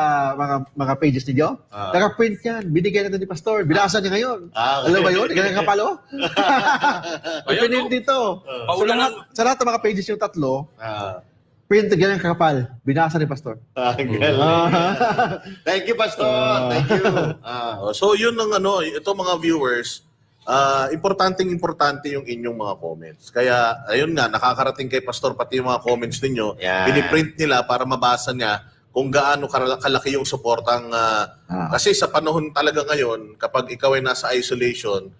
[SPEAKER 4] mga pages ninyo, naka-print yan. Binigyan natin ni Pastor. Binasa niya ngayon.
[SPEAKER 3] Okay.
[SPEAKER 4] Alam ba yun? Ganyan kapalo?
[SPEAKER 1] Ayan,
[SPEAKER 4] Pinint
[SPEAKER 1] no?
[SPEAKER 4] dito.
[SPEAKER 1] Paulan ng...
[SPEAKER 4] Sa lahat ng mga pages yung tatlo,
[SPEAKER 3] Ah,
[SPEAKER 4] print ganyan kakapal. Binasa ni Pastor.
[SPEAKER 3] ang galing. Thank you, Pastor. Thank you.
[SPEAKER 2] So yun ang ito mga viewers, importante yung inyong mga comments. Kaya ayun nga, nakakarating kay Pastor pati yung mga comments ninyo.
[SPEAKER 3] Yan.
[SPEAKER 2] Piniprint nila para mabasa niya kung gaano kalaki yung suportang kasi sa panahon talaga ngayon, kapag ikaw ay nasa isolation,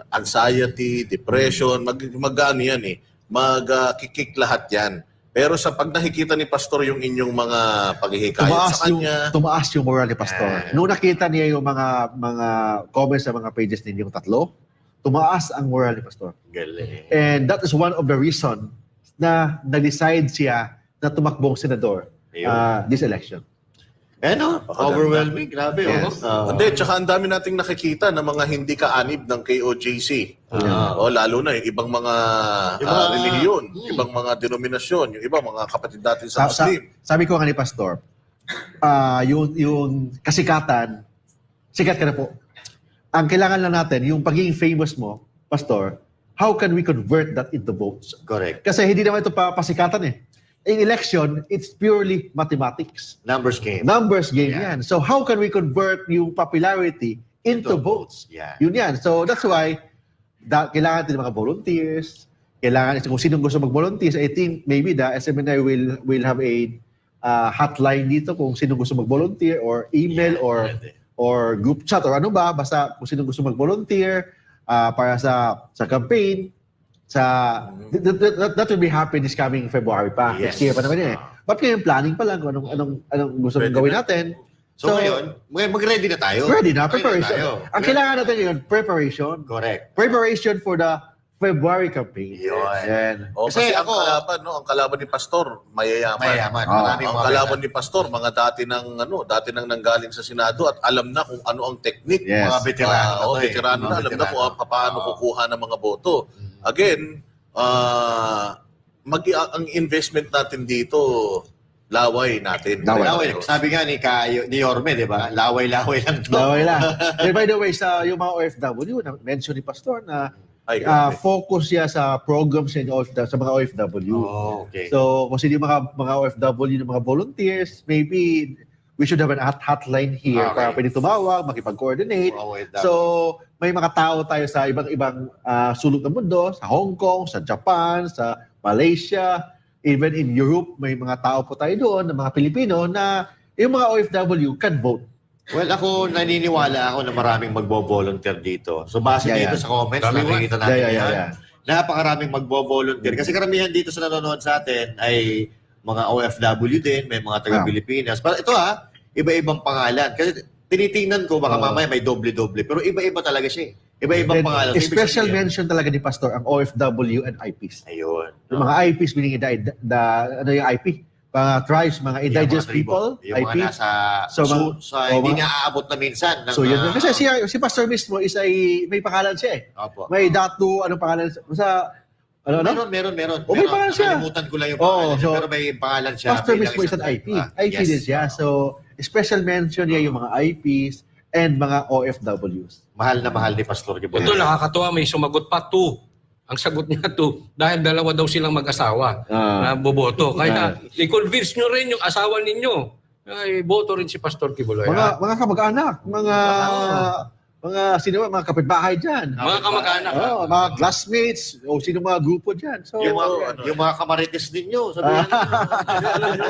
[SPEAKER 2] anxiety, depression, mag-ano yan mag-kikik lahat yan. Pero sa pag nakikita ni Pastor yung inyong mga paghihikayat sa kanya,
[SPEAKER 4] Tumaas yung moral ni Pastor. Nung nakita niya yung mga comments sa mga pages ninyong tatlo, tumaas ang moral ni Pastor.
[SPEAKER 3] Galing.
[SPEAKER 4] And that is one of the reason na nag-decide siya na tumakbong senador this election.
[SPEAKER 3] Overwhelming. Grabe.
[SPEAKER 4] Yes.
[SPEAKER 2] hindi, tsaka ang dami nating nakikita ng mga hindi kaanib ng KOJC. Lalo na yung ibang mga relihiyon, ibang mga denominasyon, yung ibang mga kapatid natin sa Muslim.
[SPEAKER 4] Sabi ko nga ni Pastor, yung kasikatan, sikat ka na po. Ang kailangan lang natin, yung pagiging famous mo, Pastor, how can we convert that into votes?
[SPEAKER 3] Correct.
[SPEAKER 4] Kasi hindi naman ito pasikatan eh. In election, it's purely mathematics.
[SPEAKER 3] Numbers game.
[SPEAKER 4] Numbers game yan. So how can we convert yung popularity into votes?
[SPEAKER 3] Yeah.
[SPEAKER 4] Yun yan. So that's why kailangan natin ng mga volunteers. Kailangan kung sinong gusto mag-volunteers, I think maybe the SMNI will have a hotline dito kung sinong gusto mag-volunteer or email or group chat or ano ba, basta kung sinong gusto mag-volunteer para sa campaign. That will be happy this coming February pa.
[SPEAKER 3] Yes.
[SPEAKER 4] Next year pa naman yun eh. But ngayon, planning pa lang kung anong gusto mong gawin natin.
[SPEAKER 3] So ngayon, mag-ready na tayo.
[SPEAKER 4] Ready na,
[SPEAKER 3] Ready
[SPEAKER 4] preparation.
[SPEAKER 3] tayo.
[SPEAKER 4] Ang kailangan natin ngayon, preparation.
[SPEAKER 3] Correct.
[SPEAKER 4] Preparation for the February campaign.
[SPEAKER 3] Yun.
[SPEAKER 4] Yan.
[SPEAKER 2] Kasi
[SPEAKER 3] Kasi
[SPEAKER 2] ang
[SPEAKER 3] ako-
[SPEAKER 2] kalaban, ang kalaban ni Pastor, mayayaman.
[SPEAKER 3] Mayaman. Maraming
[SPEAKER 2] Ang
[SPEAKER 3] mga
[SPEAKER 2] kalaban ni Pastor, mga dati nang nanggaling sa Senado at alam na kung ano ang technique.
[SPEAKER 4] Yes.
[SPEAKER 3] Mga veterano na to eh.
[SPEAKER 2] Veterano na,
[SPEAKER 3] Mga
[SPEAKER 2] alam na kung
[SPEAKER 3] veterano.
[SPEAKER 2] paano kukuha ng mga boto. Again, ang investment natin dito, laway natin.
[SPEAKER 3] Laway. Sabi nga ni Yorme, di ba? Laway-laway lang to.
[SPEAKER 4] Laway lang. And by the way, sa yung mga OFW, mention ni Pastor na
[SPEAKER 2] Ay, grabe.
[SPEAKER 4] focus siya sa programs sa mga OFW.
[SPEAKER 3] Oh, okay.
[SPEAKER 4] So, kung sino yung mga OFW, yung mga volunteers, maybe we should have an hotline here
[SPEAKER 3] Okay.
[SPEAKER 4] para pwede tumawag, makipag-coordinate.
[SPEAKER 3] OFW.
[SPEAKER 4] So, may mga tao tayo sa ibang sulok ng mundo, sa Hong Kong, sa Japan, sa Malaysia, even in Europe, may mga tao po tayo doon, ng mga Pilipino, na yung mga OFW can vote.
[SPEAKER 3] Well, ako naniniwala ako na maraming magbo-volunteer dito. So base
[SPEAKER 4] Yeah,
[SPEAKER 3] dito
[SPEAKER 4] yeah.
[SPEAKER 3] sa comments,
[SPEAKER 1] Dami
[SPEAKER 3] nakikita natin yan.
[SPEAKER 4] Yeah.
[SPEAKER 3] Napakaraming magbo-volunteer. Kasi karamihan dito sa nanonood sa atin ay mga OFW din, may mga taga-Pilipinas. Pero ito iba-ibang pangalan. Kasi tinitingnan ko, baka mamaya may doble-doble. Pero iba-iba talaga siya. Iba-ibang pangalan. So, ibig
[SPEAKER 4] Special
[SPEAKER 3] sabihin-
[SPEAKER 4] mention talaga ni Pastor ang OFW and IPs.
[SPEAKER 3] Ayun.
[SPEAKER 4] Yung mga IPs, meaning yung IP, mga tribes, mga indigenous people,
[SPEAKER 3] Yung mga
[SPEAKER 4] IP.
[SPEAKER 3] nasa,
[SPEAKER 4] So,
[SPEAKER 3] hindi nga aabot na minsan. Ng,
[SPEAKER 4] So yun. Kasi si Pastor mismo is may pangalan siya eh.
[SPEAKER 3] Opo.
[SPEAKER 4] May datu, anong pangalan? Sa, ano?
[SPEAKER 3] Meron.
[SPEAKER 4] Oh, may pangalan siya.
[SPEAKER 3] Nakalimutan ko lang yung
[SPEAKER 4] Oo,
[SPEAKER 3] pangalan niya,
[SPEAKER 4] so,
[SPEAKER 3] pero may pangalan siya.
[SPEAKER 4] Pastor
[SPEAKER 3] bilang
[SPEAKER 4] mismo is
[SPEAKER 3] isang
[SPEAKER 4] an IP.
[SPEAKER 3] tribe.
[SPEAKER 4] IP
[SPEAKER 3] Yes.
[SPEAKER 4] din siya. So, special mention niya yung mga IPs and mga OFWs.
[SPEAKER 3] Mahal na mahal ni Pastor Giboy.
[SPEAKER 1] Ito nakakatuwa, may sumagot pa 2. Ang sagot niya 2 dahil dalawa daw silang mag-asawa na boboto. Kaya i-convince nyo rin yung asawa ninyo. Ay, boto rin si Pastor Kibuloy.
[SPEAKER 4] Mga kamag-anak, mga sino ba, mga kapitbahay diyan.
[SPEAKER 1] Mga kamag-anak.
[SPEAKER 4] Mga classmates o sino mga grupo diyan. So,
[SPEAKER 3] Yung mga kamarites ninyo, sabihin
[SPEAKER 2] Alam nyo,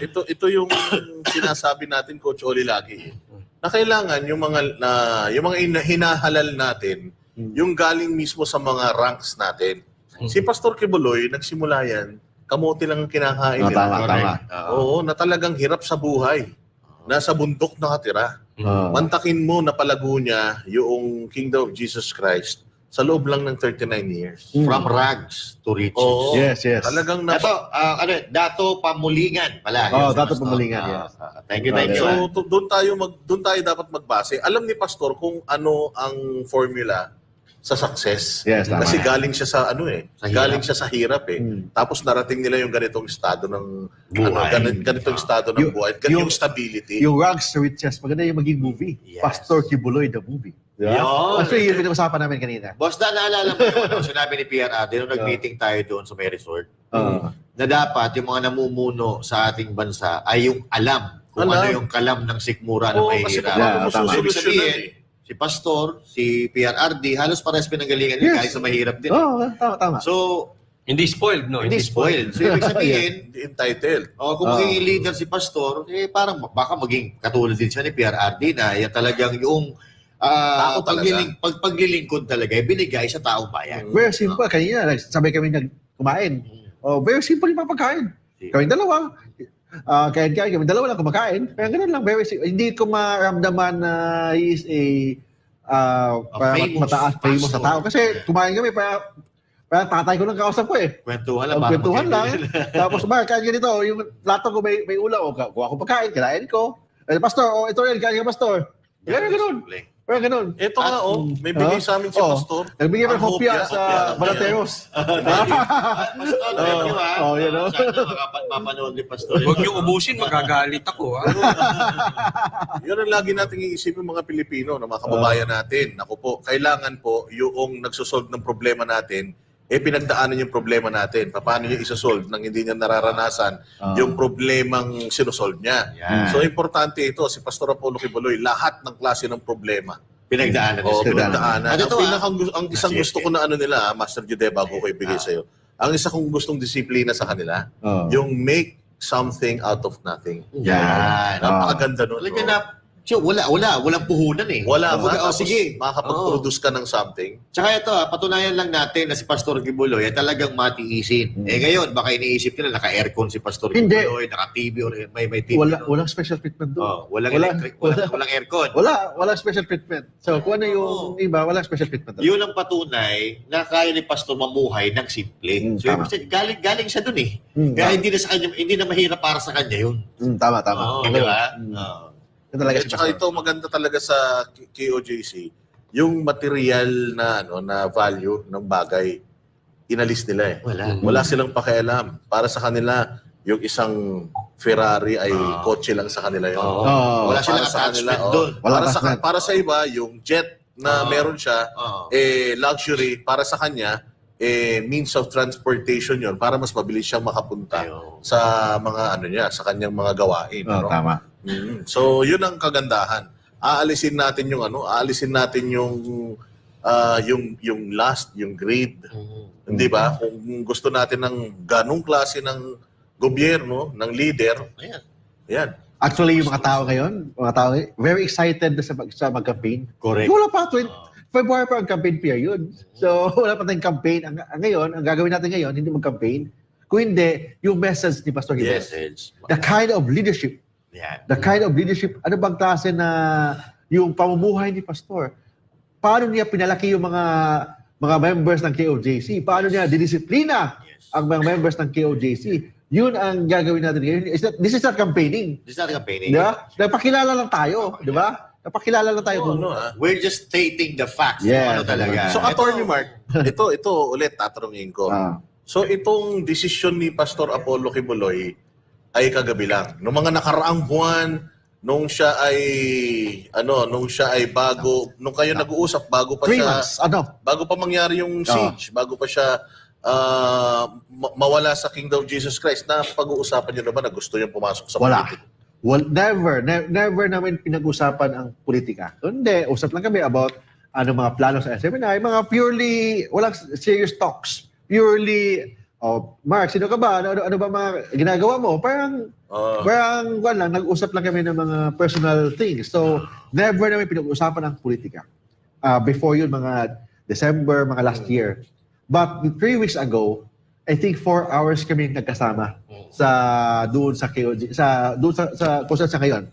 [SPEAKER 2] ito yung sinasabi natin, Coach Oli, lagi. Na kailangan yung mga hinahalal natin, yung galing mismo sa mga ranks natin. Si Pastor Kibuloy, nagsimula yan, kamote lang ang kinakain nila.
[SPEAKER 4] tama.
[SPEAKER 2] Oo, na talagang hirap sa buhay. Nasa bundok nakatira. Mantakin mo na palago niya yung Kingdom of Jesus Christ sa loob lang ng 39 years.
[SPEAKER 3] From rags to riches.
[SPEAKER 2] Oo.
[SPEAKER 4] Yes.
[SPEAKER 2] Talagang
[SPEAKER 3] Ito, Dato Pamulingan pala.
[SPEAKER 4] Oh,
[SPEAKER 3] Yes,
[SPEAKER 4] Dato
[SPEAKER 3] Pastor.
[SPEAKER 4] Pamulingan, yes.
[SPEAKER 3] Thank you.
[SPEAKER 2] So doon tayo dapat magbase. Alam ni Pastor kung ano ang formula sa success.
[SPEAKER 4] Yes, tama.
[SPEAKER 2] Kasi galing siya sa
[SPEAKER 3] Sa hirap.
[SPEAKER 2] galing siya sa hirap eh. Tapos narating nila yung ganitong estado ng
[SPEAKER 3] Buhay.
[SPEAKER 2] ganitong estado ng
[SPEAKER 4] Yung-
[SPEAKER 2] buhay,
[SPEAKER 4] yung-
[SPEAKER 2] yung stability.
[SPEAKER 4] Yung Rags to Riches, maganda yung maging movie.
[SPEAKER 3] Yes.
[SPEAKER 4] Pastor Kibuloy, the movie. Diba?
[SPEAKER 3] Yun.
[SPEAKER 4] Actually, yung pinag-usapan namin kanina.
[SPEAKER 3] Boss Dan, naalala mo yung sinabi ni PRR, nung nag-meeting tayo doon sa may resort, na dapat yung mga namumuno sa ating bansa ay yung alam kung
[SPEAKER 2] Alam.
[SPEAKER 3] ano yung kalam ng sikmura na
[SPEAKER 2] Oo,
[SPEAKER 3] may
[SPEAKER 2] kasi
[SPEAKER 3] hirap.
[SPEAKER 2] paano mo
[SPEAKER 4] Yeah, tama.
[SPEAKER 3] Ibig
[SPEAKER 2] susolusyonan
[SPEAKER 3] sabihin,
[SPEAKER 2] eh.
[SPEAKER 3] si Pastor, si PRRD, halos parehas pinanggalingan nila
[SPEAKER 4] Yes.
[SPEAKER 3] kahit sa mahirap din.
[SPEAKER 4] Tama.
[SPEAKER 3] So,
[SPEAKER 1] Hindi spoiled, no?
[SPEAKER 3] hindi spoiled. So, ibig sabihin,
[SPEAKER 2] Hindi entitled.
[SPEAKER 3] kung magiging leader si Pastor, parang baka maging katulad din siya ni PRRD na yan talagang yung
[SPEAKER 2] Tao talaga.
[SPEAKER 3] paglilingkod talaga, binigay sa taong bayan.
[SPEAKER 4] Very simple. Kanina, sabay kami kumain. Very simple yung pagkain. Kaming dalawa. Kaya kami dalawa lang kumakain. Kaya ganun lang. Very simple. Hindi ko maramdaman na he is
[SPEAKER 3] famous
[SPEAKER 4] famous na
[SPEAKER 3] pastor.
[SPEAKER 4] tao. Kasi kumain kami parang tatay ko lang kausap ko eh.
[SPEAKER 3] Kwentuhan lang.
[SPEAKER 4] Kwentuhan lang.
[SPEAKER 3] magkaibigan.
[SPEAKER 4] Tapos kain ganito. Yung lato ko may ulam. Kuha ko pagkain. Kinain ko. Pastor, ito rin. Kain ka, Pastor. Ganun. Parang ganun.
[SPEAKER 2] Ito nga may bigay sa amin si Pastor.
[SPEAKER 4] Nagbigay pa
[SPEAKER 2] Ang
[SPEAKER 4] kopya
[SPEAKER 2] hopya,
[SPEAKER 4] sa
[SPEAKER 2] hopya.
[SPEAKER 4] Balateros.
[SPEAKER 3] Pastor, thank you ha.
[SPEAKER 4] Oh, yan, no?
[SPEAKER 3] Sana mapanood ni Pastor.
[SPEAKER 1] Huwag niyo ubusin, magagalit ako.
[SPEAKER 2] Yun ang lagi nating iisipin mga Pilipino na mga kababayan natin. Ako po, kailangan po yung nagsosolve ng problema natin, pinagdaanan yung problema natin. Paano niya isosolve nang hindi niya nararanasan yung problemang sinosolve niya.
[SPEAKER 3] Yan.
[SPEAKER 2] So, importante ito, si Pastor Apollo Kibuloy, lahat ng klase ng problema.
[SPEAKER 3] Pinagdaanan
[SPEAKER 2] Oo,
[SPEAKER 3] niya.
[SPEAKER 2] pinagdaanan.
[SPEAKER 3] At ito,
[SPEAKER 2] Ang isang gusto ko na Master Jude, bago ko ibigay sa'yo, ang isa kong gustong disiplina sa kanila, yung make something out of nothing.
[SPEAKER 3] Yan.
[SPEAKER 2] Napakaganda nun.
[SPEAKER 3] Talaga
[SPEAKER 2] no?
[SPEAKER 3] na, walang puhunan eh.
[SPEAKER 2] Wala
[SPEAKER 3] Kumbaga,
[SPEAKER 2] ba?
[SPEAKER 3] sige.
[SPEAKER 2] Makakapag-produce ka ng something.
[SPEAKER 3] Tsaka ito, patunayan lang natin na si Pastor Gibuloy ay talagang matiisin. Ngayon, baka iniisip nila naka-aircon si Pastor
[SPEAKER 4] Hindi.
[SPEAKER 3] Gibuloy, naka-TV or may TV.
[SPEAKER 4] Walang special treatment doon.
[SPEAKER 3] Walang electric, walang aircon.
[SPEAKER 4] Walang special treatment. So, kung ano yung iba, walang special treatment.
[SPEAKER 3] Yun ang patunay na kaya ni Pastor mamuhay ng simple. So,
[SPEAKER 4] tama.
[SPEAKER 3] galing siya dun eh.
[SPEAKER 4] Mm,
[SPEAKER 3] Kaya hindi na mahirap para sa kanya yun.
[SPEAKER 4] Tama.
[SPEAKER 3] Oo, di ba?
[SPEAKER 4] Ito talaga
[SPEAKER 2] At saka ito maganda talaga sa KOJC, yung material na value ng bagay, inalis nila eh. Wala silang pakialam. Para sa kanila, yung isang Ferrari ay kotse lang sa kanila yun.
[SPEAKER 3] Wala silang
[SPEAKER 2] Para sa
[SPEAKER 3] attachment
[SPEAKER 2] kanila,
[SPEAKER 3] doon.
[SPEAKER 2] Para sa iba, yung jet na meron siya, luxury, para sa kanya, means of transportation yon para mas mabilis siyang makapunta sa mga sa kanyang mga gawain.
[SPEAKER 4] Tama.
[SPEAKER 2] So, yun ang kagandahan. Aalisin natin yung yung last, yung greed. Hindi ba? Kung gusto natin ng ganung klase ng gobyerno, ng leader, yan.
[SPEAKER 4] Actually, yung mga tao very excited na sa mag-campaign.
[SPEAKER 3] Correct.
[SPEAKER 4] Wala pa, February pa ang campaign period. So, wala pa tayong campaign. Ngayon, ang gagawin natin ngayon, hindi mag-campaign. Kung hindi, yung message ni Pastor Gibuloy.
[SPEAKER 3] Yes.
[SPEAKER 4] The kind of leadership. The kind of leadership, ano bang klase na yung pamumuhay ni Pastor? Paano niya pinalaki yung mga members ng KOJC? Paano niya didisiplina ang mga members ng KOJC? Yun ang gagawin natin ngayon. This is not campaigning.
[SPEAKER 3] This is not campaigning.
[SPEAKER 4] Di ba? Napakilala lang tayo. Di ba? Napakilala lang tayo.
[SPEAKER 2] Oo, no, ah.
[SPEAKER 3] We're just stating the facts.
[SPEAKER 4] Yeah.
[SPEAKER 3] Ano talaga.
[SPEAKER 2] So, Attorney Mark, ito ulit tatanungin ko.
[SPEAKER 4] Ah.
[SPEAKER 2] So, itong desisyon ni Pastor Apollo Kibuloy ay kagabi lang. Noong mga nakaraang buwan, nung siya ay nung kayo nag-uusap, bago pa
[SPEAKER 4] 3
[SPEAKER 2] siya,
[SPEAKER 4] months. Ano?
[SPEAKER 2] bago pa mangyari yung siege, bago pa siya mawala sa Kingdom of Jesus Christ, na pag-uusapan niyo naman na gusto niyang pumasok sa
[SPEAKER 4] Wala.
[SPEAKER 2] politika?
[SPEAKER 4] Well, never namin pinag-usapan ang politika. Hindi, usap lang kami about mga plano sa SMNI, mga purely, walang serious talks. Purely, Mark, sino ka ba? Ano ba mga ginagawa mo? Parang nag-usap lang kami ng mga personal things. So, never namin pinag-usapan ang politika. Before yun, mga December, mga last year. But 3 weeks ago, I think 4 hours kami nagkasama doon sa KOG, kung saan siya ngayon.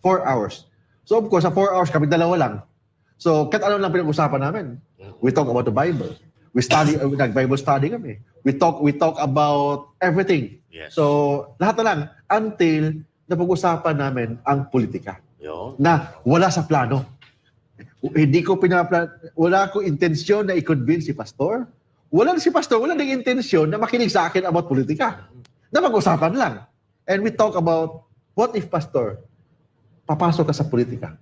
[SPEAKER 4] 4 hours. So of course, sa 4 hours kami dalawa lang. So kahit ano lang pinag-usapan namin. We talk about the Bible. We study, nag-Bible study kami. We talk about everything.
[SPEAKER 3] Yes.
[SPEAKER 4] So lahat na lang until napag-usapan namin ang politika.
[SPEAKER 3] Yun.
[SPEAKER 4] Na wala sa plano. Wala akong intensyon na i-convince si Pastor. Wala ding intensyon na makinig sa akin about politika. Na mag-usapan lang. And we talk about, what if, Pastor, papasok ka sa politika?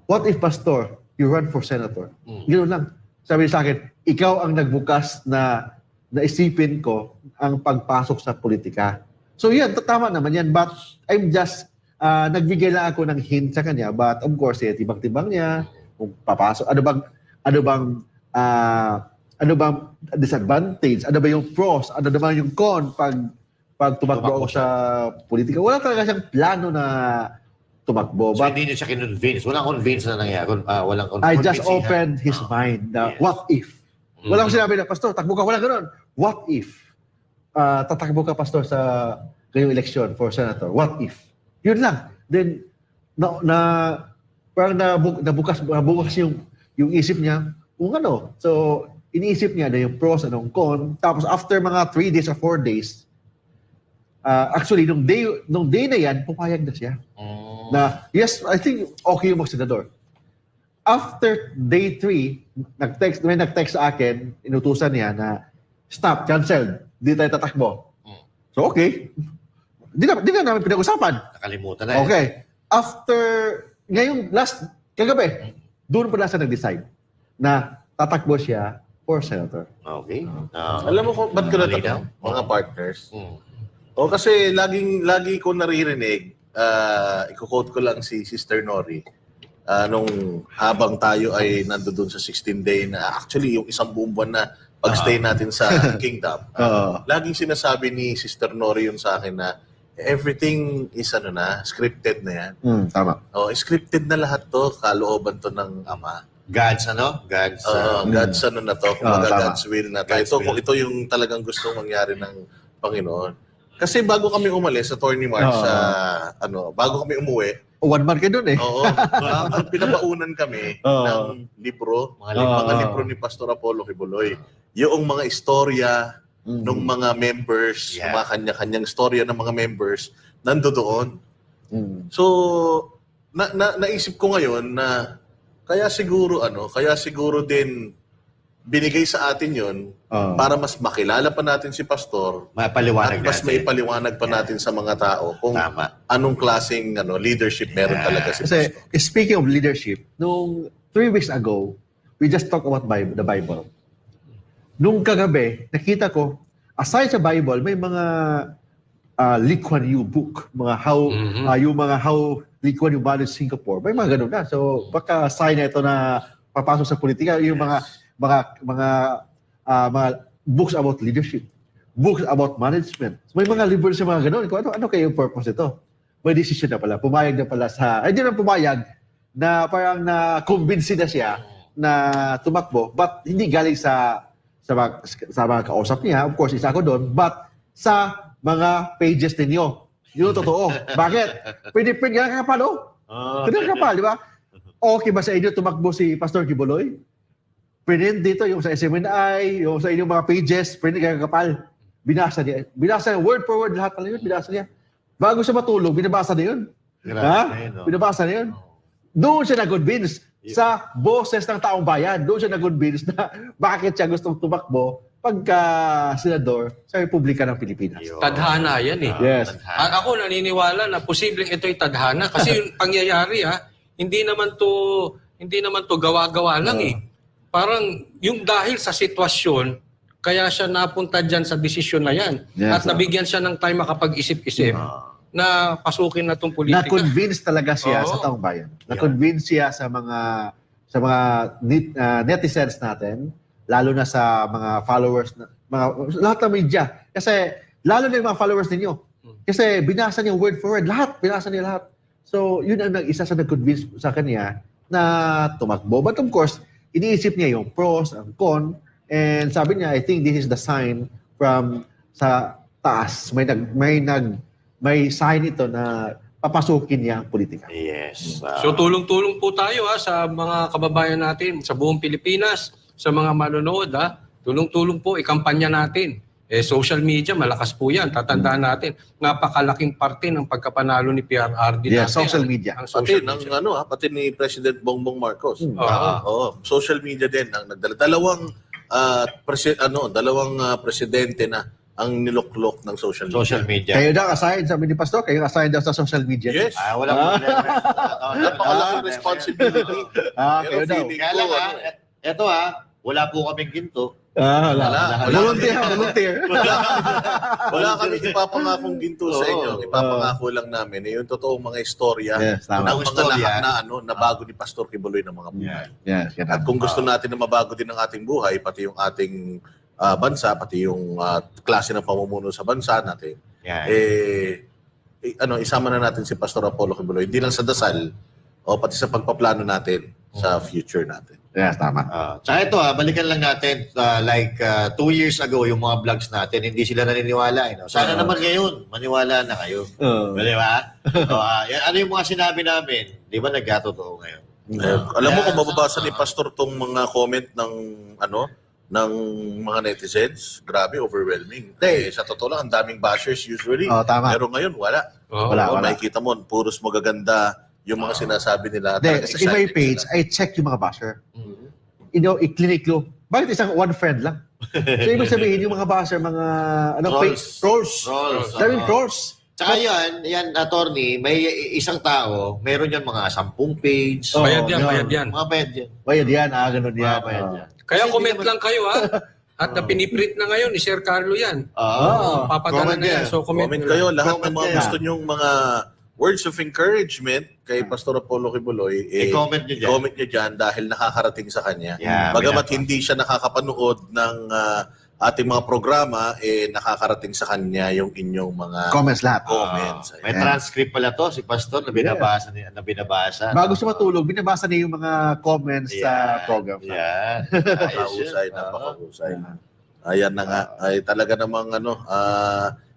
[SPEAKER 4] What if, Pastor, you run for senator? Ganoon lang. Sabi sa akin, ikaw ang nagbukas na naisipin ko ang pagpasok sa politika. So yan, tama naman yan. But I'm just, nagbigay lang ako ng hint sa kanya. But of course, tibang-tibang niya, kung papasok, ano bang disadvantage? Ano ba yung pros? Ano naman yung con pag tumakbo ako sa politika? Wala talaga siyang plano na tumakbo.
[SPEAKER 3] So,
[SPEAKER 4] But
[SPEAKER 3] hindi niyo siya kinonvince. Walang convince na nangyari.
[SPEAKER 4] I just opened his mind na
[SPEAKER 3] Yes.
[SPEAKER 4] what if? Walang sinabi na, Pastor, takbo ka. Walang ganun. What if? Tatakbo ka, Pastor, sa ngayong election for senator. What if? Yun lang. Then, parang nabukas yung isip niya kung ano. So, iniisip niya na yung pros and yung con. Tapos after mga 3 days or 4 days, actually, nung day na yan, pumayag na siya. Na, yes, I think okay yung mag-senador. After day 3, may nag-text sa akin, inutusan niya na, stop, canceled, di tayo tatakbo. So, okay. Di na namin pinag-usapan.
[SPEAKER 3] Nakalimutan na.
[SPEAKER 4] Okay. After, ngayong kagabi, doon pa na siya nag-decide na tatakbo siya for senator.
[SPEAKER 3] Okay.
[SPEAKER 2] Alam mo kung ba't ko
[SPEAKER 3] Malinaw?
[SPEAKER 2] natanong, mga partners? O kasi lagi ko naririnig, i-quote ko lang si Sister Nori, nung habang tayo ay nandoon sa 16 day na actually yung isang buong buwan na pag-stay natin sa Kingdom. Laging sinasabi ni Sister Nori yun sa akin na everything is scripted na yan.
[SPEAKER 4] Tama.
[SPEAKER 2] Scripted na lahat to, kalooban to ng Ama.
[SPEAKER 3] God's
[SPEAKER 2] God's na to, kumbaga
[SPEAKER 4] tama.
[SPEAKER 2] God's will na to.
[SPEAKER 3] God's
[SPEAKER 2] Ito,
[SPEAKER 3] will.
[SPEAKER 2] ito yung talagang gusto mangyari ng Panginoon. Kasi bago kami umalis sa Attorney Mark bago kami umuwi,
[SPEAKER 4] 1 month ka doon eh.
[SPEAKER 2] pinabaunan kami ng libro, mga libro ni Pastor Apollo Kibuloy. Yung mga istorya ng mga members,
[SPEAKER 3] Yeah.
[SPEAKER 2] mga kanya-kanyang istorya ng mga members, nandoon. So, naisip ko ngayon na kaya siguro din binigay sa atin yon para mas makilala pa natin si Pastor
[SPEAKER 3] Mapaliwanag
[SPEAKER 2] at mas
[SPEAKER 3] natin.
[SPEAKER 2] maipaliwanag pa natin sa mga tao kung
[SPEAKER 3] Tama.
[SPEAKER 2] anong klaseng leadership meron talaga si
[SPEAKER 4] Kasi
[SPEAKER 2] Pastor.
[SPEAKER 4] speaking of leadership, nung 3 weeks ago, we just talked about the Bible. Nung kagabi, nakita ko, aside sa Bible, may mga Lee Kuan Yew book, yung mga how Lee Kuan Yew managed Singapore. May mga ganun na. So baka sign na ito na papasok sa politika, yung mga books about leadership, books about management. So, may mga libro sa mga ganun. Kung ano kayo yung purpose nito? May decision na pala. Pumayag na pala hindi na pumayag na parang na-convince na siya na tumakbo, but hindi galing sa mga kausap niya. Of course, isa ko doon. But sa mga pages ninyo. Yun totoo. Bakit? Pwede ka kapal, Pwede ka kapal, di ba? Okay ba sa inyo tumakbo si Pastor Kibuloy? Pwede dito yung sa SMNI, yung sa inyong mga pages, pwede ka kapal. binasa niya, word for word lahat pala yun, binasa niya. Bago siya matulog, binabasa na yun.
[SPEAKER 3] Grabe, no?
[SPEAKER 4] Binabasa na yun. Doon siya nag-convince sa boses ng taong bayan. Doon siya nag-convince na bakit siya gustong tumakbo pagka senador sa Republika ng Pilipinas.
[SPEAKER 3] Yun.
[SPEAKER 1] Tadhana yan eh.
[SPEAKER 4] Yes.
[SPEAKER 3] Tadhana.
[SPEAKER 1] Ako naniniwala na posibleng ito'y tadhana kasi yung pangyayari hindi naman to gawa-gawa lang eh. Parang yung dahil sa sitwasyon kaya siya napunta diyan sa desisyon na yan.
[SPEAKER 4] Yes,
[SPEAKER 1] At nabigyan siya ng time makapag-isip-isip na pasukin na tong politika.
[SPEAKER 4] Na-convince talaga siya
[SPEAKER 1] Oo.
[SPEAKER 4] sa taong bayan. Na-convince siya sa mga netizens natin, lalo na sa mga followers, lahat ng media. Kasi lalo na yung mga followers ninyo. Kasi binasa niya word for word, binasa niya lahat. So, yun ang isa sa nag-convince sa kanya na tumakbo. But of course, iniisip niya yung pros, ang con, and sabi niya, I think this is the sign from sa taas. May sign ito na papasukin niya ang politika.
[SPEAKER 3] Yes.
[SPEAKER 1] So tulong-tulong po tayo sa mga kababayan natin sa buong Pilipinas, sa mga manonood tulong-tulong po ikampanya natin. Social media malakas po 'yan. Tatandaan natin, napakalaking parte ng pagkapanalo ni PRRD
[SPEAKER 4] Yeah,
[SPEAKER 1] natin.
[SPEAKER 4] social media.
[SPEAKER 1] Ang
[SPEAKER 2] Pati
[SPEAKER 1] social
[SPEAKER 2] ng
[SPEAKER 1] media.
[SPEAKER 2] pati ni President Bongbong Marcos.
[SPEAKER 1] Oo.
[SPEAKER 2] Social media din ang nagdala. Dalawang presidente na ang niluklok ng social media.
[SPEAKER 3] Social media.
[SPEAKER 4] Kayo daw assign, sabi ni Pastor, kayo assign daw sa social media.
[SPEAKER 2] Yes.
[SPEAKER 3] Wala
[SPEAKER 2] Napakalaking responsibility.
[SPEAKER 4] Kayo
[SPEAKER 2] Pero
[SPEAKER 4] daw.
[SPEAKER 2] feeling
[SPEAKER 3] Kaya
[SPEAKER 2] ko,
[SPEAKER 3] lang eto wala po kaming ginto.
[SPEAKER 2] Wala.
[SPEAKER 4] Volunteer.
[SPEAKER 2] wala kami ipapangakong ginto sa inyo. Ipapangako lang namin yung totoong mga istorya
[SPEAKER 4] Yes, tama.
[SPEAKER 2] ng mga
[SPEAKER 3] Istorya.
[SPEAKER 2] lahat na bago ni Pastor Kibuloy ng mga buhay.
[SPEAKER 4] Yes,
[SPEAKER 2] At kung gusto natin na mabago din ang ating buhay, pati yung ating bansa, pati yung klase ng pamumuno sa bansa natin,
[SPEAKER 3] Yan.
[SPEAKER 2] isama na natin si Pastor Apollo Kibuloy, hindi lang sa dasal, o pati sa pagpaplano natin sa future natin.
[SPEAKER 4] Yes, tama.
[SPEAKER 3] Tsaka ito balikan lang natin, 2 years ago, yung mga vlogs natin, hindi sila naniniwala. No? Sana naman ngayon, maniwala na kayo. Di ba? Ano yung mga sinabi namin? Di ba nagkatotoo ngayon?
[SPEAKER 2] Alam mo kung mababasa ni Pastor tong mga comment ng mga netizens, grabe, overwhelming. Sa totoo lang, ang daming bashers usually.
[SPEAKER 4] Tama.
[SPEAKER 2] Pero ngayon, wala.
[SPEAKER 4] Wala.
[SPEAKER 2] Makikita mo, puros magaganda yung mga sinasabi nila.
[SPEAKER 4] Then,
[SPEAKER 2] Talagang
[SPEAKER 4] sa my
[SPEAKER 2] excited
[SPEAKER 4] page,
[SPEAKER 2] sila.
[SPEAKER 4] I check yung mga basher. I-clinic ko. Bakit isang one friend lang? So, ibig sabihin, yung mga basher, mga trolls. Daming trolls.
[SPEAKER 3] Tsaka yan, attorney, may isang tao, meron yan mga 10 page.
[SPEAKER 1] Bayad yan.
[SPEAKER 3] Mga bayad yan.
[SPEAKER 4] Bayad yan, ganun yan.
[SPEAKER 3] Bayad yan.
[SPEAKER 1] Kaya
[SPEAKER 3] Kasi
[SPEAKER 1] comment
[SPEAKER 3] hindi naman-
[SPEAKER 1] lang kayo At na piniprint na ngayon ni Sir Carlo yan. Papadala
[SPEAKER 3] comment
[SPEAKER 1] na yan.
[SPEAKER 3] yan.
[SPEAKER 1] So comment
[SPEAKER 2] Comment
[SPEAKER 1] nyo
[SPEAKER 2] kayo,
[SPEAKER 1] lang.
[SPEAKER 2] lahat
[SPEAKER 3] Comment
[SPEAKER 2] ng mga
[SPEAKER 3] yan.
[SPEAKER 2] gusto nyong mga words of encouragement kay Pastor Apollo Kibuloy,
[SPEAKER 3] I-comment nyo dyan.
[SPEAKER 2] comment nyo dyan dahil nakakarating sa kanya.
[SPEAKER 3] Yeah,
[SPEAKER 2] Bagamat
[SPEAKER 3] binaba.
[SPEAKER 2] hindi siya nakakapanood ng ating mga programa, nakakarating sa kanya yung inyong mga
[SPEAKER 4] Comments lahat.
[SPEAKER 2] comments.
[SPEAKER 3] May
[SPEAKER 2] Ayan.
[SPEAKER 3] transcript pala to, si Pastor, na binabasa niya. Na binabasa.
[SPEAKER 4] Bago siya matulog, binabasa niya yung mga comments sa program.
[SPEAKER 3] Yan.
[SPEAKER 2] Napakahusay, napakahusay. Ayan na nga. Ay talaga namang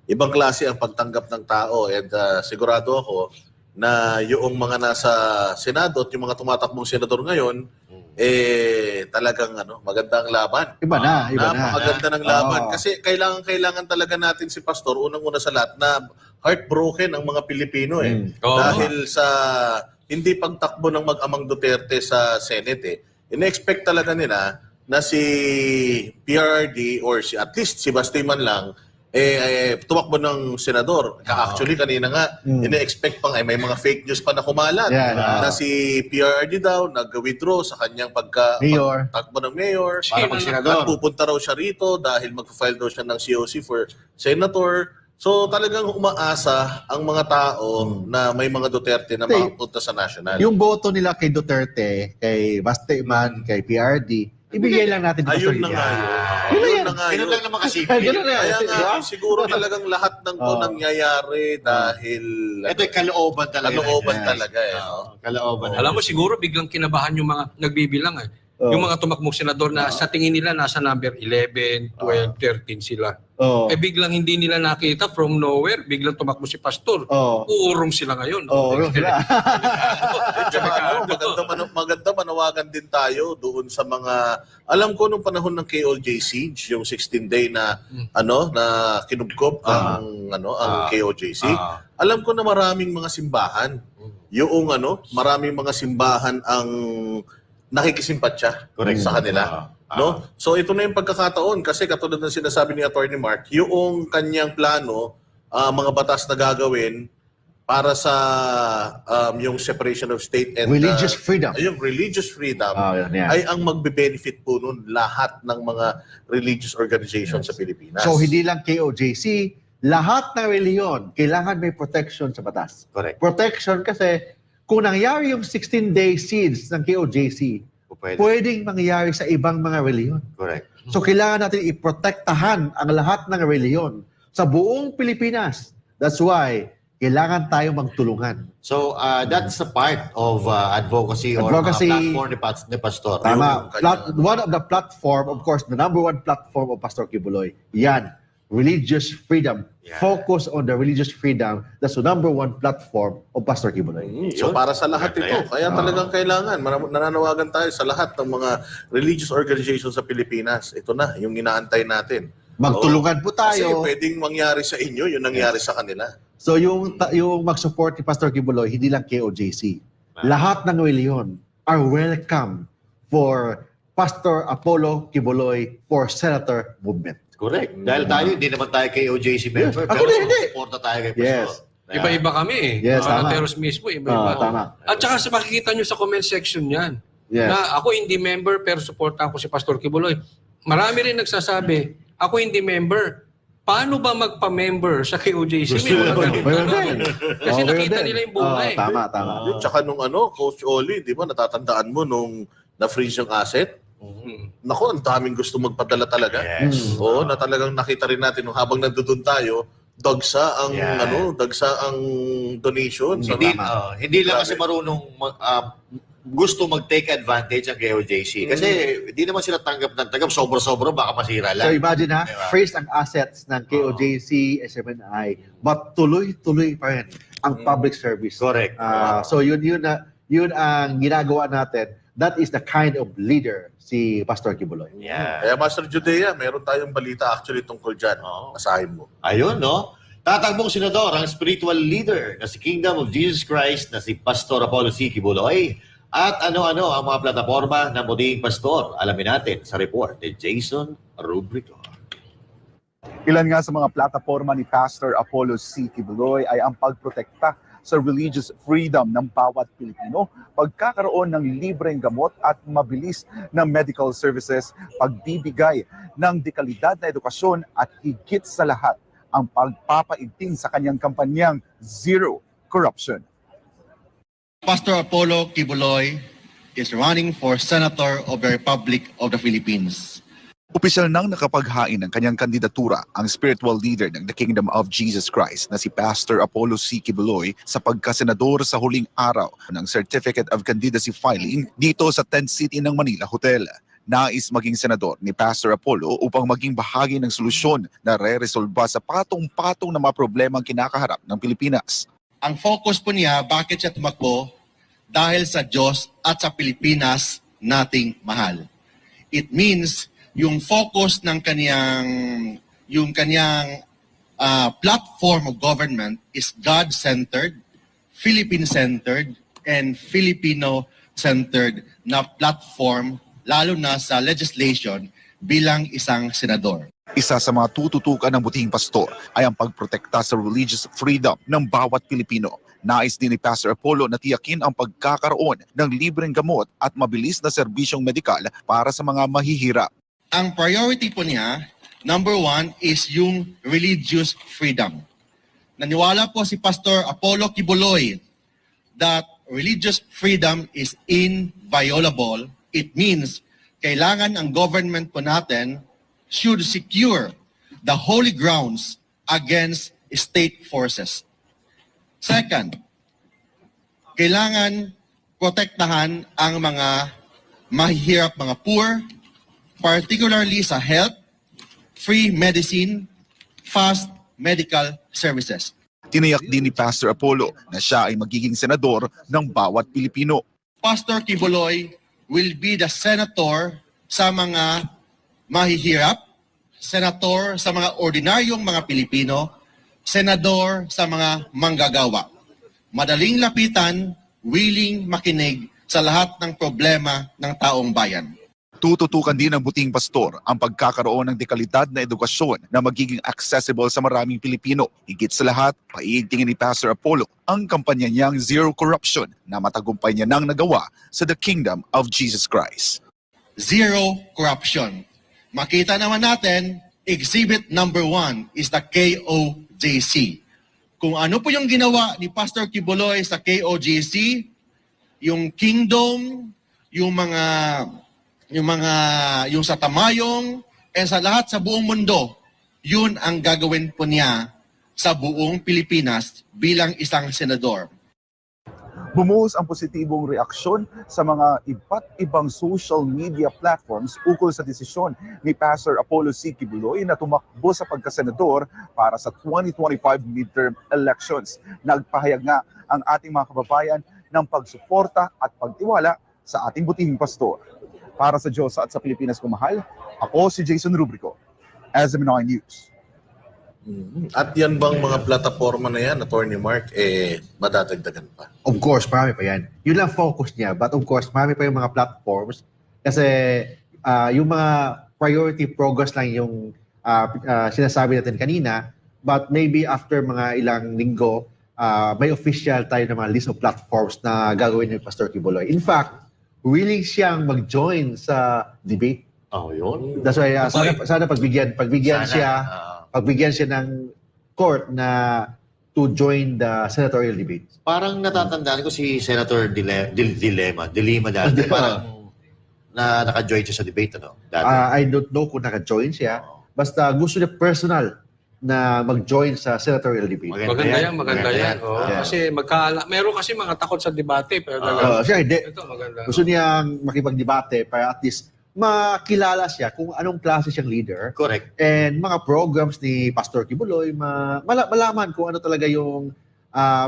[SPEAKER 2] ibang klase ang pagtanggap ng tao and sigurado ako na yung mga nasa Senado at yung mga tumatakbong senador ngayon talagang magandang laban.
[SPEAKER 4] Iba na.
[SPEAKER 2] Napakaganda ng laban.
[SPEAKER 4] Oo.
[SPEAKER 2] Kasi kailangan talaga natin si Pastor, unang-una sa lahat, na heartbroken ang mga Pilipino
[SPEAKER 1] Oo.
[SPEAKER 2] Dahil sa hindi pagtakbo ng mag-amang Duterte sa Senate ina-expect talaga nila na si PRRD or at least si Basti man lang tumakbo ng senador. Actually, kanina nga, ina-expect pang may mga fake news pa na kumalat. Na si PRRD daw nag-withdraw sa kanyang
[SPEAKER 4] Mayor.
[SPEAKER 2] pagtakbo ng mayor.
[SPEAKER 3] Para mag-senador.
[SPEAKER 2] At pupunta raw siya rito dahil mag-file daw siya ng COC for senator. So talagang umaasa ang mga tao na may mga Duterte na makapunta sa national.
[SPEAKER 4] Yung boto nila kay Duterte, kay Bastiman, kay PRD, ibigay lang natin.
[SPEAKER 2] Ayun na nga yun.
[SPEAKER 3] Ganun lang naman kasi.
[SPEAKER 4] Ganun na.
[SPEAKER 2] Kaya nga, siguro talagang lahat ng to nangyayari dahil
[SPEAKER 3] Ito ay kalooban talaga.
[SPEAKER 2] kalooban talaga
[SPEAKER 3] Kalooban.
[SPEAKER 1] Alam mo, siguro biglang kinabahan yung mga nagbibilang Yung mga tumakbong senador na sa tingin nila nasa number 11, 12, 13 sila. Biglang hindi nila nakita from nowhere, biglang tumakbo si Pastor. Uurong sila ngayon.
[SPEAKER 4] Sila.
[SPEAKER 2] Tsaka maganda manawagan nananawagan din tayo doon sa mga, alam ko nung panahon ng KOJ siege, yung 16-day na na kinubkob ang KOJC. Alam ko na maraming mga simbahan. Yung maraming mga simbahan ang nakikisimpatya sa kanila. No? So ito na yung pagkakataon kasi katulad ng sinasabi ni Attorney Mark, yung kanyang plano, mga batas na gagawin para sa yung separation of state and
[SPEAKER 4] Religious freedom.
[SPEAKER 2] Yung religious freedom
[SPEAKER 4] Yan.
[SPEAKER 2] ay ang magbe-benefit po nun lahat ng mga religious organizations sa Pilipinas.
[SPEAKER 4] So hindi lang KOJC, lahat ng reliyon kailangan may protection sa batas.
[SPEAKER 3] Correct.
[SPEAKER 4] Protection kasi kung nangyari yung 16-day siege ng KOJC, pwedeng mangyari sa ibang mga reliyon.
[SPEAKER 3] Correct.
[SPEAKER 4] So kailangan natin iprotektahan ang lahat ng reliyon sa buong Pilipinas. That's why kailangan tayo magtulungan.
[SPEAKER 3] So that's a part of advocacy or platform ni Pastor.
[SPEAKER 4] Tama. One of the platform, of course, the number one platform of Pastor Kibuloy, yan, religious freedom.
[SPEAKER 3] Yeah.
[SPEAKER 4] Focus on the religious freedom. That's the number one platform of Pastor Kibuloy.
[SPEAKER 2] So para sa lahat ito, kaya talagang kailangan, nananawagan tayo sa lahat ng mga religious organizations sa Pilipinas. Ito na, yung inaantay natin.
[SPEAKER 4] Magtulungan po
[SPEAKER 2] Kasi
[SPEAKER 4] tayo.
[SPEAKER 2] pwedeng mangyari sa inyo, yung nangyari sa kanila.
[SPEAKER 4] So yung mag-support ni Pastor Kibuloy, hindi lang KOJC. Lahat ng reliyon are welcome for Pastor Apollo Kibuloy for Senator Movement.
[SPEAKER 3] Correct. Dahil tayo, hindi naman tayo kay OJC member,
[SPEAKER 4] Ako
[SPEAKER 3] pero
[SPEAKER 4] hindi.
[SPEAKER 3] supporta tayo kay
[SPEAKER 4] Yes.
[SPEAKER 3] Pastor.
[SPEAKER 1] Iba-iba kami eh.
[SPEAKER 4] Yes, tama.
[SPEAKER 1] Teros mismo, iba-iba.
[SPEAKER 4] Tama.
[SPEAKER 1] At saka sa makikita nyo sa comment section yan,
[SPEAKER 4] Yes.
[SPEAKER 1] na ako hindi member pero supportan ko si Pastor Kibuloy. Marami rin nagsasabi, ako hindi member. Paano ba magpa-member sa KOJC? May mga ganun tanong. Kasi nakita nila yung bunga eh.
[SPEAKER 4] Tama.
[SPEAKER 2] Yun, tsaka nung Coach Oli, di ba, natatandaan mo nung na-freeze yung asset? Naku, ang daming gusto magpadala talaga.
[SPEAKER 3] Yes.
[SPEAKER 2] Oo, na talagang nakita rin natin nung habang nandoon tayo, dagsa ang donations.
[SPEAKER 3] Hindi lang kasi marunong gusto mag-take advantage ang KOJC. Kasi hindi naman sila tanggap ng tanggap. Sobra-sobra, baka masira
[SPEAKER 4] So
[SPEAKER 3] lang.
[SPEAKER 4] imagine
[SPEAKER 3] Diba?
[SPEAKER 4] freeze ang assets ng KOJC, SMNI, but tuloy-tuloy pa rin ang public service.
[SPEAKER 3] Correct.
[SPEAKER 4] So yun ang ginagawa natin. That is the kind of leader si Pastor Kibuloy.
[SPEAKER 3] Yeah.
[SPEAKER 2] Kaya Master Judea, meron tayong balita actually tungkol dyan. Asahin mo.
[SPEAKER 3] Ayun, no? Tatakbong senador ang spiritual leader na si Kingdom of Jesus Christ na si Pastor Apollo C. Kibuloy. At ano-ano ang mga plataforma ng muling pastor? Alamin natin sa report ni Jason Rubrico.
[SPEAKER 5] Ilan nga sa mga plataforma ni Pastor Apollo C. Kibuloy ay ang pagprotekta sa religious freedom ng bawat Pilipino, pagkakaroon ng libreng gamot at mabilis na medical services, pagbibigay ng dekalidad na edukasyon at higit sa lahat ang pagpapaigting sa kanyang kampanyang Zero Corruption.
[SPEAKER 6] Pastor Apollo Kibuloy is running for Senator of the Republic of the Philippines.
[SPEAKER 5] Opisyal nang nakapaghain ng kanyang kandidatura ang spiritual leader ng The Kingdom of Jesus Christ na si Pastor Apollo C. Kibuloy sa pagkasenador sa huling araw ng Certificate of Candidacy filing dito sa Tent City ng Manila Hotel. Nais maging senador ni Pastor Apollo upang maging bahagi ng solusyon na re-resolba sa patong-patong na mga problemang kinakaharap ng Pilipinas.
[SPEAKER 6] Ang focus po niya, bakit siya tumakbo? Dahil sa Diyos at sa Pilipinas nating mahal. It means yung focus ng kanyang platform of government is God-centered, Philippine-centered, and Filipino-centered na platform lalo na sa legislation bilang isang senador.
[SPEAKER 5] Isa sa mga tututukan ng butihing pastor ay ang pagprotekta sa religious freedom ng bawat Pilipino. Nais din ni Pastor Apollo na tiyakin ang pagkakaroon ng libreng gamot at mabilis na serbisyong medikal para sa mga mahihirap.
[SPEAKER 6] Ang priority po niya, number one, is yung religious freedom. Naniwala po si Pastor Apollo Kibuloy that religious freedom is inviolable. It means kailangan ang government po natin should secure the holy grounds against state forces. Second, kailangan protektahan ang mga mahihirap, mga poor, particularly sa health, free medicine, fast medical services.
[SPEAKER 5] Tiniyak din ni Pastor Apollo na siya ay magiging senador ng bawat Pilipino.
[SPEAKER 6] Pastor Kibuloy will be the senator sa mga mahihirap, senator sa mga ordinaryong mga Pilipino, senador sa mga manggagawa. Madaling lapitan, willing makinig sa lahat ng problema ng taong bayan.
[SPEAKER 5] Tututukan din ng buting pastor ang pagkakaroon ng dekalidad na edukasyon na magiging accessible sa maraming Pilipino. Higit sa lahat, paiigtingin ni Pastor Apollo ang kampanya niyang Zero Corruption na matagumpay niya nang nagawa sa The Kingdom of Jesus Christ.
[SPEAKER 6] Zero corruption. Makita naman natin, exhibit number 1 is the KOJC. Kung ano po yung ginawa ni Pastor Quiboloy sa KOJC, yung kingdom, yung sa Tamayong, sa lahat sa buong mundo, yun ang gagawin po niya sa buong Pilipinas bilang isang senador.
[SPEAKER 5] Bumuhos ang positibong reaksyon sa mga iba't ibang social media platforms ukol sa desisyon ni Pastor Apollo C. Quiboloy na tumakbo sa pagkasenador para sa 2025 midterm elections. Nagpahayag nga ang ating mga kababayan ng pagsuporta at pagtiwala sa ating butihing pastor. Para sa Diyos at sa Pilipinas kumahal, ako si Jason Rubrico, SMNI News.
[SPEAKER 2] At yan bang mga plataforma na yan, Attorney Mark, madadagdagan pa?
[SPEAKER 4] Of course, marami pa yan. Yun lang focus niya. But of course, marami pa yung mga platforms. Kasi yung mga priority progress lang yung sinasabi natin kanina. But maybe after mga ilang linggo, may official tayo ng mga list of platforms na gagawin ni Pastor Quiboloy. In fact, willing siyang mag-join sa debate.
[SPEAKER 3] Oh, yun.
[SPEAKER 4] That's why sana pagbigyan
[SPEAKER 3] Sana,
[SPEAKER 4] siya ng court na to join the senatorial debate.
[SPEAKER 3] parang natatandaan ko si Senator Dilema dati. Parang naka-join siya sa debate, ano? Dati.
[SPEAKER 4] I don't know kung naka-join siya. Basta gusto niya personal na mag-join sa senatorial debate.
[SPEAKER 1] Maganda yan. Oh,
[SPEAKER 4] Yeah.
[SPEAKER 1] Kasi meron kasi mga takot sa debate. Pero
[SPEAKER 4] Siya hindi.
[SPEAKER 1] ito maganda.
[SPEAKER 4] Gusto niyang makipagdebate para at least makilala siya kung anong klase siyang leader
[SPEAKER 3] Correct.
[SPEAKER 4] and mga programs ni Pastor Quiboloy, malaman kung ano talaga yung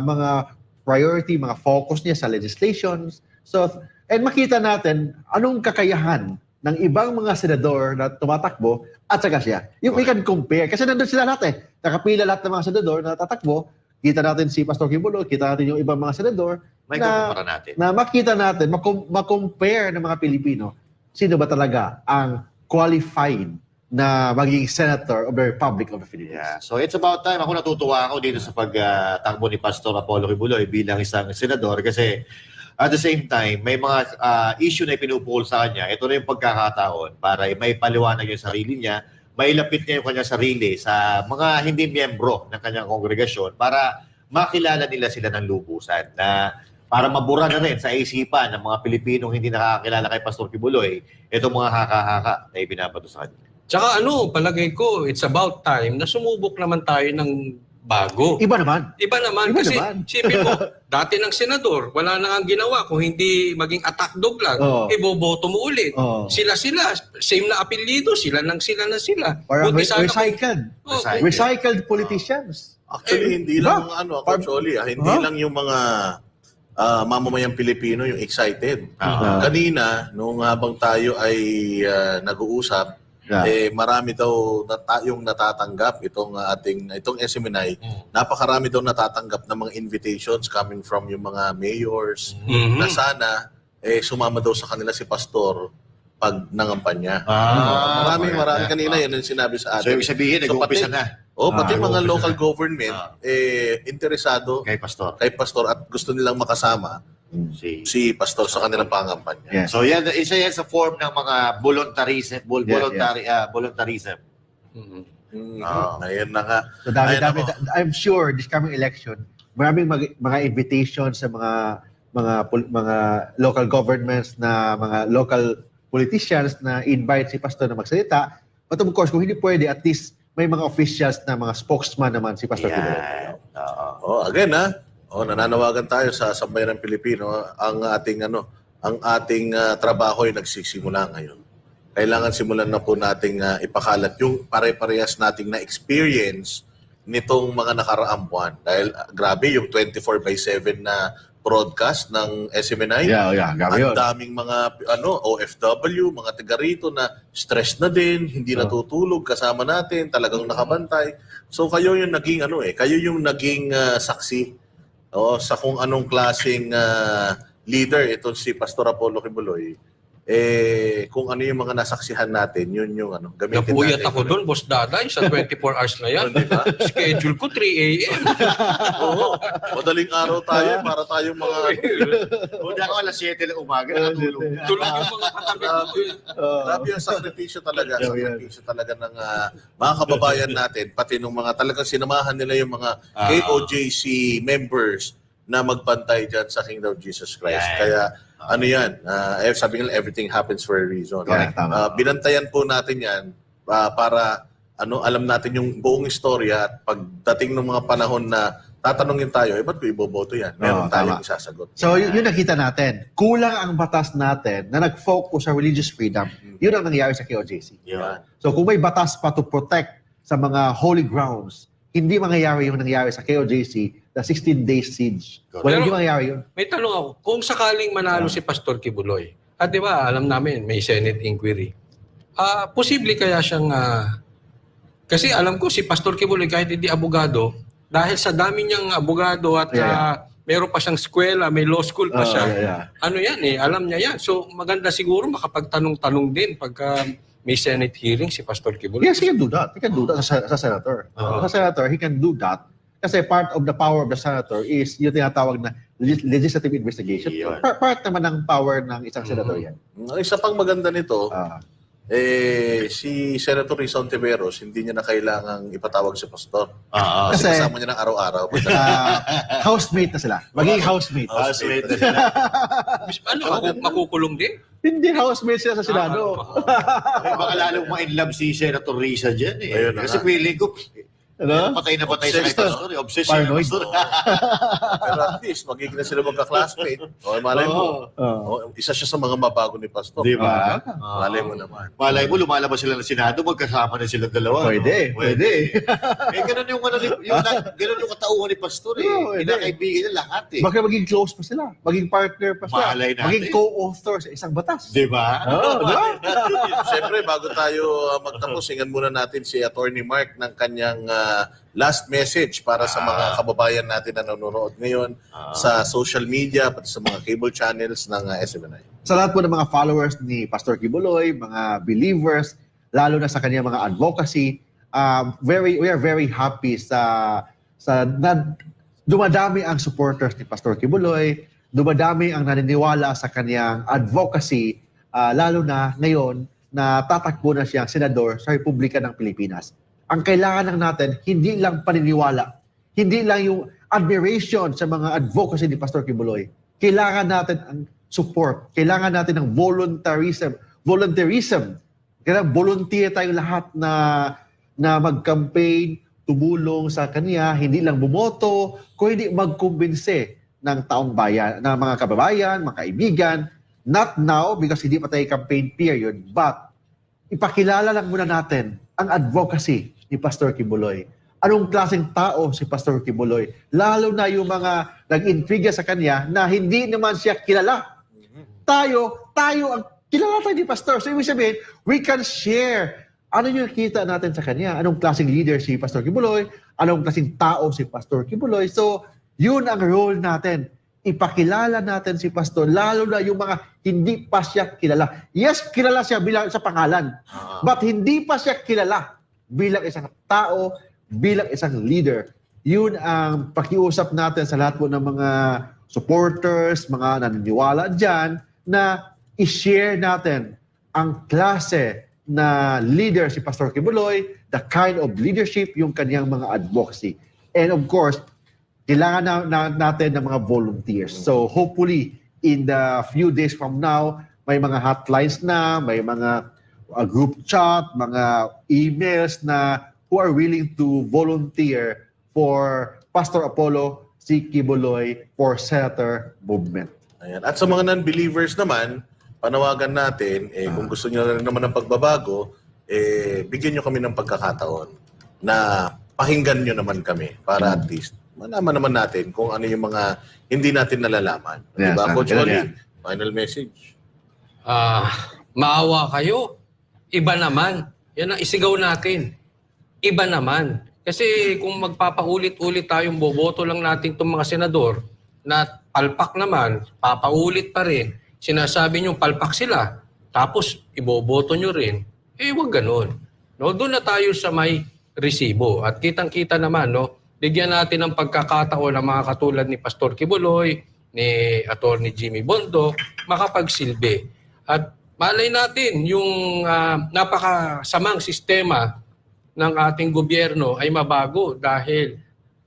[SPEAKER 4] mga priority, mga focus niya sa legislations. So, and makita natin anong kakayahan ng ibang mga senador na tumatakbo at saka siya. We can compare. Kasi nandun sila lahat eh. Nakapila lahat ng mga senador na tatakbo. Kita natin si Pastor Quiboloy, kita natin yung ibang mga senador
[SPEAKER 3] May kumpara natin.
[SPEAKER 4] na makita natin, makompare ng mga Pilipino, sino ba talaga ang qualified na maging senator of the Republic of the Philippines.
[SPEAKER 3] Yeah. So it's about time. Ako natutuwa ako dito sa pagtakbo ni Pastor Apollo Quiboloy bilang isang senador kasi at the same time, may mga issue na ipinupukol sa kanya. Ito na yung pagkakataon para may paliwanag yung sarili niya, mailapit niya yung kanyang sarili sa mga hindi miyembro ng kanyang kongregasyon para makilala nila sila ng lubusan na para mabura na rin sa isipan ng mga Pilipinong hindi nakakakilala kay Pastor Quiboloy itong mga haka-haka na ibinabato sa kanya.
[SPEAKER 1] Tsaka palagay ko, it's about time na sumubok naman tayo ng bago.
[SPEAKER 4] Iba naman.
[SPEAKER 1] Iba naman.
[SPEAKER 4] Iba
[SPEAKER 1] Kasi
[SPEAKER 4] naman.
[SPEAKER 1] sipin mo, dati ng senador, wala na ang ginawa kung hindi maging attack dog lang,
[SPEAKER 4] Oo.
[SPEAKER 1] iboboto mo ulit.
[SPEAKER 4] Oo.
[SPEAKER 1] Sila, same na apelyido, sila na sila.
[SPEAKER 4] Parang
[SPEAKER 1] Buti sana
[SPEAKER 4] recycled.
[SPEAKER 1] kung-
[SPEAKER 4] Recycled politicians.
[SPEAKER 2] Actually, hindi
[SPEAKER 4] diba?
[SPEAKER 2] lang actually, hindi lang yung mga mamamayang Pilipino yung excited. Kanina, nung habang tayo ay nag-uusap, marami daw yung natatanggap itong SMNI. Napakarami daw natatanggap ng mga invitations coming from yung mga mayors na sana sumama daw sa kanila si pastor pag nangampanya. Marami kanina yun yung sinabi sa
[SPEAKER 3] So,
[SPEAKER 2] atin.
[SPEAKER 3] ibig sabihin, nag-uumpisa na
[SPEAKER 2] Pati mga
[SPEAKER 3] nag-uumpisa
[SPEAKER 2] local
[SPEAKER 3] na.
[SPEAKER 2] government interesado
[SPEAKER 3] Kay Pastor.
[SPEAKER 2] kay pastor at gusto nilang makasama si pastor sa kanilang pangampanya.
[SPEAKER 4] Yes.
[SPEAKER 3] So yan, isa yan sa form ng mga voluntarism. Voluntarism.
[SPEAKER 2] Ayun na nga.
[SPEAKER 4] So dami,
[SPEAKER 2] Ayun ako.
[SPEAKER 4] I'm sure this coming election, maraming mga invitations sa mga local governments na mga local politicians na invite si pastor na magsalita. But of course, kung hindi pwede, at least may mga officials na mga spokesman naman si Pastor Quiboloy.
[SPEAKER 3] Yan.
[SPEAKER 2] Again nananawagan tayo sa sambayanang Pilipino, ang ating trabaho ay nagsisimula ngayon. Kailangan simulan na po nating ipakalat yung pare-parehas nating na-experience nitong mga nakaraang buwan. Dahil grabe yung 24/7 na broadcast ng SMNI.
[SPEAKER 4] Yeah, grabe yun.
[SPEAKER 2] Ang daming mga OFW, mga taga rito na stress na din, hindi natutulog kasama natin, talagang nakabantay. So kayo yung naging kayo yung naging saksi sa kung anong klaseng leader itong si Pastor Apollo Kibuloy. Kung ano yung mga nasaksihan natin, yun yung gamitin
[SPEAKER 1] Napuyat
[SPEAKER 2] natin.
[SPEAKER 1] ako doon, Boss Daday, sa 24 hours na yan. Schedule ko 3 a.m.
[SPEAKER 2] Oo. Madaling araw tayo para tayong mga
[SPEAKER 3] Kung ako alas 7 ng umaga, nakatulog na.
[SPEAKER 1] Tulog yung mga katabi ko.
[SPEAKER 2] grabe yung sakripisyo talaga. Sakripisyo talaga ng mga kababayan natin, pati nung mga talagang sinamahan nila yung mga KOJC members na magpantay dyan sa Kingdom of Jesus Christ. Kaya sabi nila, everything happens for a reason.
[SPEAKER 4] Correct, tama.
[SPEAKER 2] Binantayan po natin yan para alam natin yung buong istorya at pagdating ng mga panahon na tatanungin tayo, ba't ko iboboto yan? Meron tayong isasagot.
[SPEAKER 4] So, yun nakita natin. Kulang ang batas natin na nag-focus sa religious freedom. Yun ang nangyayari sa KOJC.
[SPEAKER 2] Yan.
[SPEAKER 4] So, kung may batas pa to protect sa mga holy grounds, hindi mangyayari yung nangyari sa KOJC, the 16 days siege. Hindi mangyayari yun.
[SPEAKER 1] May tanong ako, kung sakaling manalo si Pastor Kibuloy, di ba, alam namin, may Senate inquiry. Posible kaya siyang, kasi alam ko si Pastor Kibuloy kahit hindi abogado, dahil sa dami niyang abogado at meron pa siyang eskwela, may law school pa siya. Alam niya yan. So maganda siguro makapagtanong-tanong din pagka may Senate hearing si Pastor Kibuloy.
[SPEAKER 4] Yes, he can do that. He can do that sa senator. Sa senator, he can do that. Kasi part of the power of the senator is yung tinatawag na legislative investigation. Part naman ng power ng isang senator yan.
[SPEAKER 2] Ang isa pang maganda nito, si Senator Rizon Tiveros, hindi niya na kailangang ipatawag si Pastor. Kasi kasama niya ng araw-araw.
[SPEAKER 4] Housemate na sila. Magiging housemate.
[SPEAKER 3] Housemate.
[SPEAKER 1] Makukulong din?
[SPEAKER 4] Hindi housemate sila sa Senado.
[SPEAKER 3] Baka lalong ma-inlove si Senator Risa dyan eh.
[SPEAKER 2] Ayun na
[SPEAKER 3] Kasi
[SPEAKER 2] nga.
[SPEAKER 3] feeling ko, patay na patay sa kay
[SPEAKER 2] Obsessed.
[SPEAKER 3] Pastor. Obsessed si
[SPEAKER 4] Paranoid.
[SPEAKER 3] Pastor.
[SPEAKER 2] Pero at least, magiging na sila magka-classmate. Malay mo. Isa siya sa mga mabago ni Pastor.
[SPEAKER 3] Di ba?
[SPEAKER 2] Malay mo naman.
[SPEAKER 3] Malay mo, lumalabas sila ng Senado, magkasama na sila dalawa.
[SPEAKER 4] Pwede.
[SPEAKER 3] Ganun ganun yung katauhan ni Pastor eh.
[SPEAKER 4] Pwede.
[SPEAKER 3] Kinakaibigan niya lahat eh.
[SPEAKER 4] Baka maging close pa sila. Maging partner pa sila.
[SPEAKER 3] Malay natin.
[SPEAKER 4] Maging co-author sa isang batas.
[SPEAKER 3] Di ba?
[SPEAKER 2] Siyempre, bago tayo magtapos, hingan muna natin si Attorney Mark ng kanyang last message para sa mga kababayan natin na nanonood ngayon sa social media, pati sa mga cable channels ng SMNI.
[SPEAKER 4] Sa lahat po ng mga followers ni Pastor Kibuloy, mga believers, lalo na sa kanyang mga advocacy, we are very happy na dumadami ang supporters ni Pastor Kibuloy, dumadami ang naniniwala sa kanyang advocacy, lalo na ngayon na tatakbo na siyang senador sa Republika ng Pilipinas. Ang kailangan lang natin, hindi lang paniniwala, hindi lang yung admiration sa mga advocacy ni Pastor Kibuloy. Kailangan natin ang support, kailangan natin ng volunteerism. Kailangan volunteer tayong lahat na mag-campaign, tumulong sa kanya, hindi lang bumoto, kung hindi magkumbinse ng taong bayan, ng mga kababayan, mga kaibigan, not now because hindi pa tayo campaign period, but ipakilala lang muna natin ang advocacy ni Pastor Kibuloy. Anong klaseng tao si Pastor Kibuloy? Lalo na yung mga nag-intriga sa kanya na hindi naman siya kilala. Tayo ang kilala tayo ni Pastor. So ibig sabihin, we can share. Ano yung kita natin sa kanya? Anong klaseng leader si Pastor Kibuloy? Anong klaseng tao si Pastor Kibuloy? So yun ang role natin. Ipakilala natin si Pastor, lalo na yung mga hindi pa siya kilala. Yes, kilala siya bilang sa pangalan. But hindi pa siya kilala bilang isang tao, bilang isang leader. Yun ang pakiusap natin sa lahat po ng mga supporters, mga naniniwala dyan, na i-share natin ang klase na leader si Pastor Kibuloy, the kind of leadership, yung kanyang mga advocacy. And of course, kailangan natin ng mga volunteers. So hopefully, in the few days from now, may mga hotlines na, may mga group chat, mga emails na who are willing to volunteer for Pastor Apollo C. Kibuloy for Senator Movement.
[SPEAKER 2] Ayan. At sa mga non-believers naman, panawagan natin, kung gusto nyo na rin naman ng pagbabago, bigyan nyo kami ng pagkakataon na pakinggan nyo naman kami para at least malaman naman natin kung ano yung mga hindi natin nalalaman.
[SPEAKER 4] Yes,
[SPEAKER 2] Diba, Coach
[SPEAKER 4] ganun
[SPEAKER 2] Oli?
[SPEAKER 4] yan.
[SPEAKER 2] Final message.
[SPEAKER 1] Maawa kayo. Iba naman. Yan ang isigaw natin. Iba naman. Kasi kung magpapaulit-ulit tayong boboto lang natin itong mga senador na palpak naman, papaulit pa rin, sinasabi nyo palpak sila, tapos iboboto nyo rin, wag ganun. No, doon na tayo sa may resibo. At kitang-kita naman, no, bigyan natin ng pagkakataon ng mga katulad ni Pastor Kibuloy, ni Attorney Jimmy Bondo, makapagsilbi. At malay natin, yung napakasamang sistema ng ating gobyerno ay mabago dahil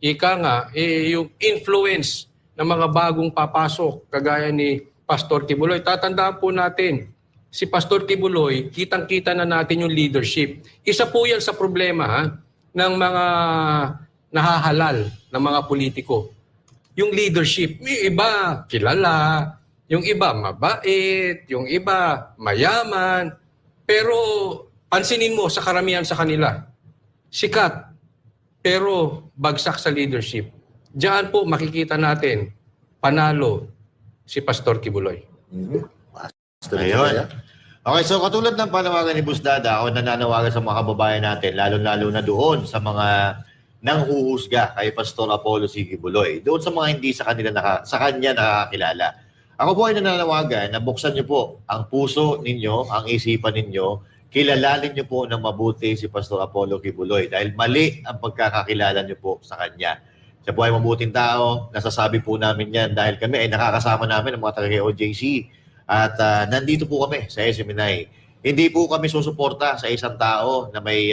[SPEAKER 1] yung influence ng mga bagong papasok, kagaya ni Pastor Kibuloy. Tatandaan po natin, si Pastor Kibuloy, kitang-kita na natin yung leadership. Isa po yan sa problema ng mga nahahalal ng mga politiko. Yung leadership, may iba kilala, yung iba mabait, yung iba mayaman. Pero pansinin mo sa karamihan sa kanila, sikat, pero bagsak sa leadership. Diyan po makikita natin, panalo si Pastor Kibuloy.
[SPEAKER 3] Ayun. Okay, so katulad ng panawagan ni Busdada, ako nananawagan sa mga kababayan natin, lalo-lalo na doon sa mga nanghuhusga kay Pastor Apollo C. Kibuloy, doon sa mga hindi sa kanya nakakilala. Ako po ay nananawagan na buksan niyo po ang puso ninyo, ang isipan ninyo, kilalanin niyo po ng mabuti si Pastor Apollo Kibuloy dahil mali ang pagkakakilala niyo po sa kanya. Siya po ay mabuting tao, nasasabi po namin yan dahil kami ay nakakasama namin ng mga taga-OJC at nandito po kami sa SMNI. Hindi po kami susuporta sa isang tao na may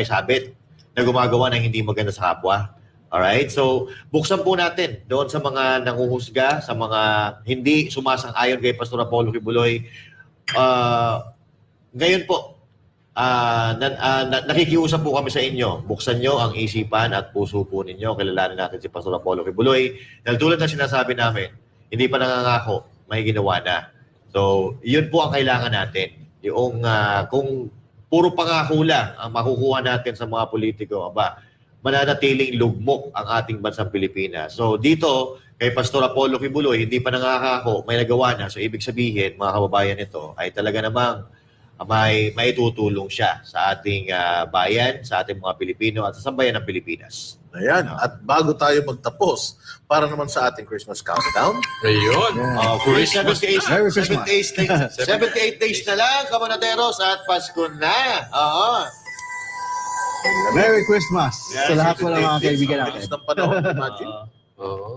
[SPEAKER 3] sabit, na gumagawa ng hindi maganda sa kapwa. Alright? So, buksan po natin doon sa mga nanguhusga, sa mga hindi sumasang-ayon kay Pastor Apollo Kibuloy. Ngayon po, nakikiusap po kami sa inyo. Buksan nyo ang isipan at puso po ninyo. Kilalanin natin si Pastor Apollo Kibuloy. Dahil tulad ng sinasabi namin, hindi pa nangangako, may ginawa na. So, yun po ang kailangan natin. Yung kung puro pangako lang ang makukuha natin sa mga politiko, mananatiling lugmok ang ating bansang Pilipinas. So dito, kay Pastor Apollo Kibuloy, hindi pa nangakako, may nagawa na. So ibig sabihin, mga kababayan nito, ay talaga namang may tutulong siya sa ating bayan, sa ating mga Pilipino at sa sambayan ng Pilipinas.
[SPEAKER 2] Ayan. At bago tayo magtapos, para naman sa ating Christmas countdown,
[SPEAKER 1] Ayun.
[SPEAKER 3] Christmas.
[SPEAKER 4] Merry Christmas.
[SPEAKER 3] 78 days na lang, Kamanateros, at Pasko na. Oo.
[SPEAKER 4] Merry Christmas sa lahat po ng mga kaibigan
[SPEAKER 2] ang
[SPEAKER 4] natin.
[SPEAKER 2] bilis ng panahon, imagine.
[SPEAKER 1] Oo.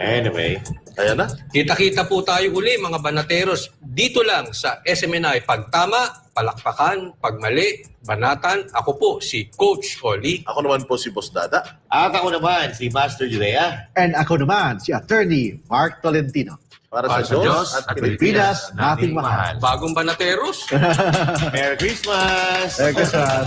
[SPEAKER 3] Anyway.
[SPEAKER 2] Ayan na.
[SPEAKER 1] Kita-kita po tayo uli, mga banateros, dito lang sa SMNI. Pag tama, palakpakan. Pag mali, banatan. Ako po, si Coach Oli.
[SPEAKER 2] Ako naman po si Boss Dada.
[SPEAKER 3] At ako naman, si Master Judea.
[SPEAKER 4] And ako naman, si Attorney Mark Tolentino.
[SPEAKER 2] Para
[SPEAKER 1] Para
[SPEAKER 2] sa
[SPEAKER 1] sa
[SPEAKER 2] Diyos
[SPEAKER 1] Diyos
[SPEAKER 2] at
[SPEAKER 4] At
[SPEAKER 2] Pilipinas.
[SPEAKER 4] Pilipinas, nating mahal.
[SPEAKER 1] Bagong banateros.
[SPEAKER 3] Merry Christmas!
[SPEAKER 4] Merry Christmas.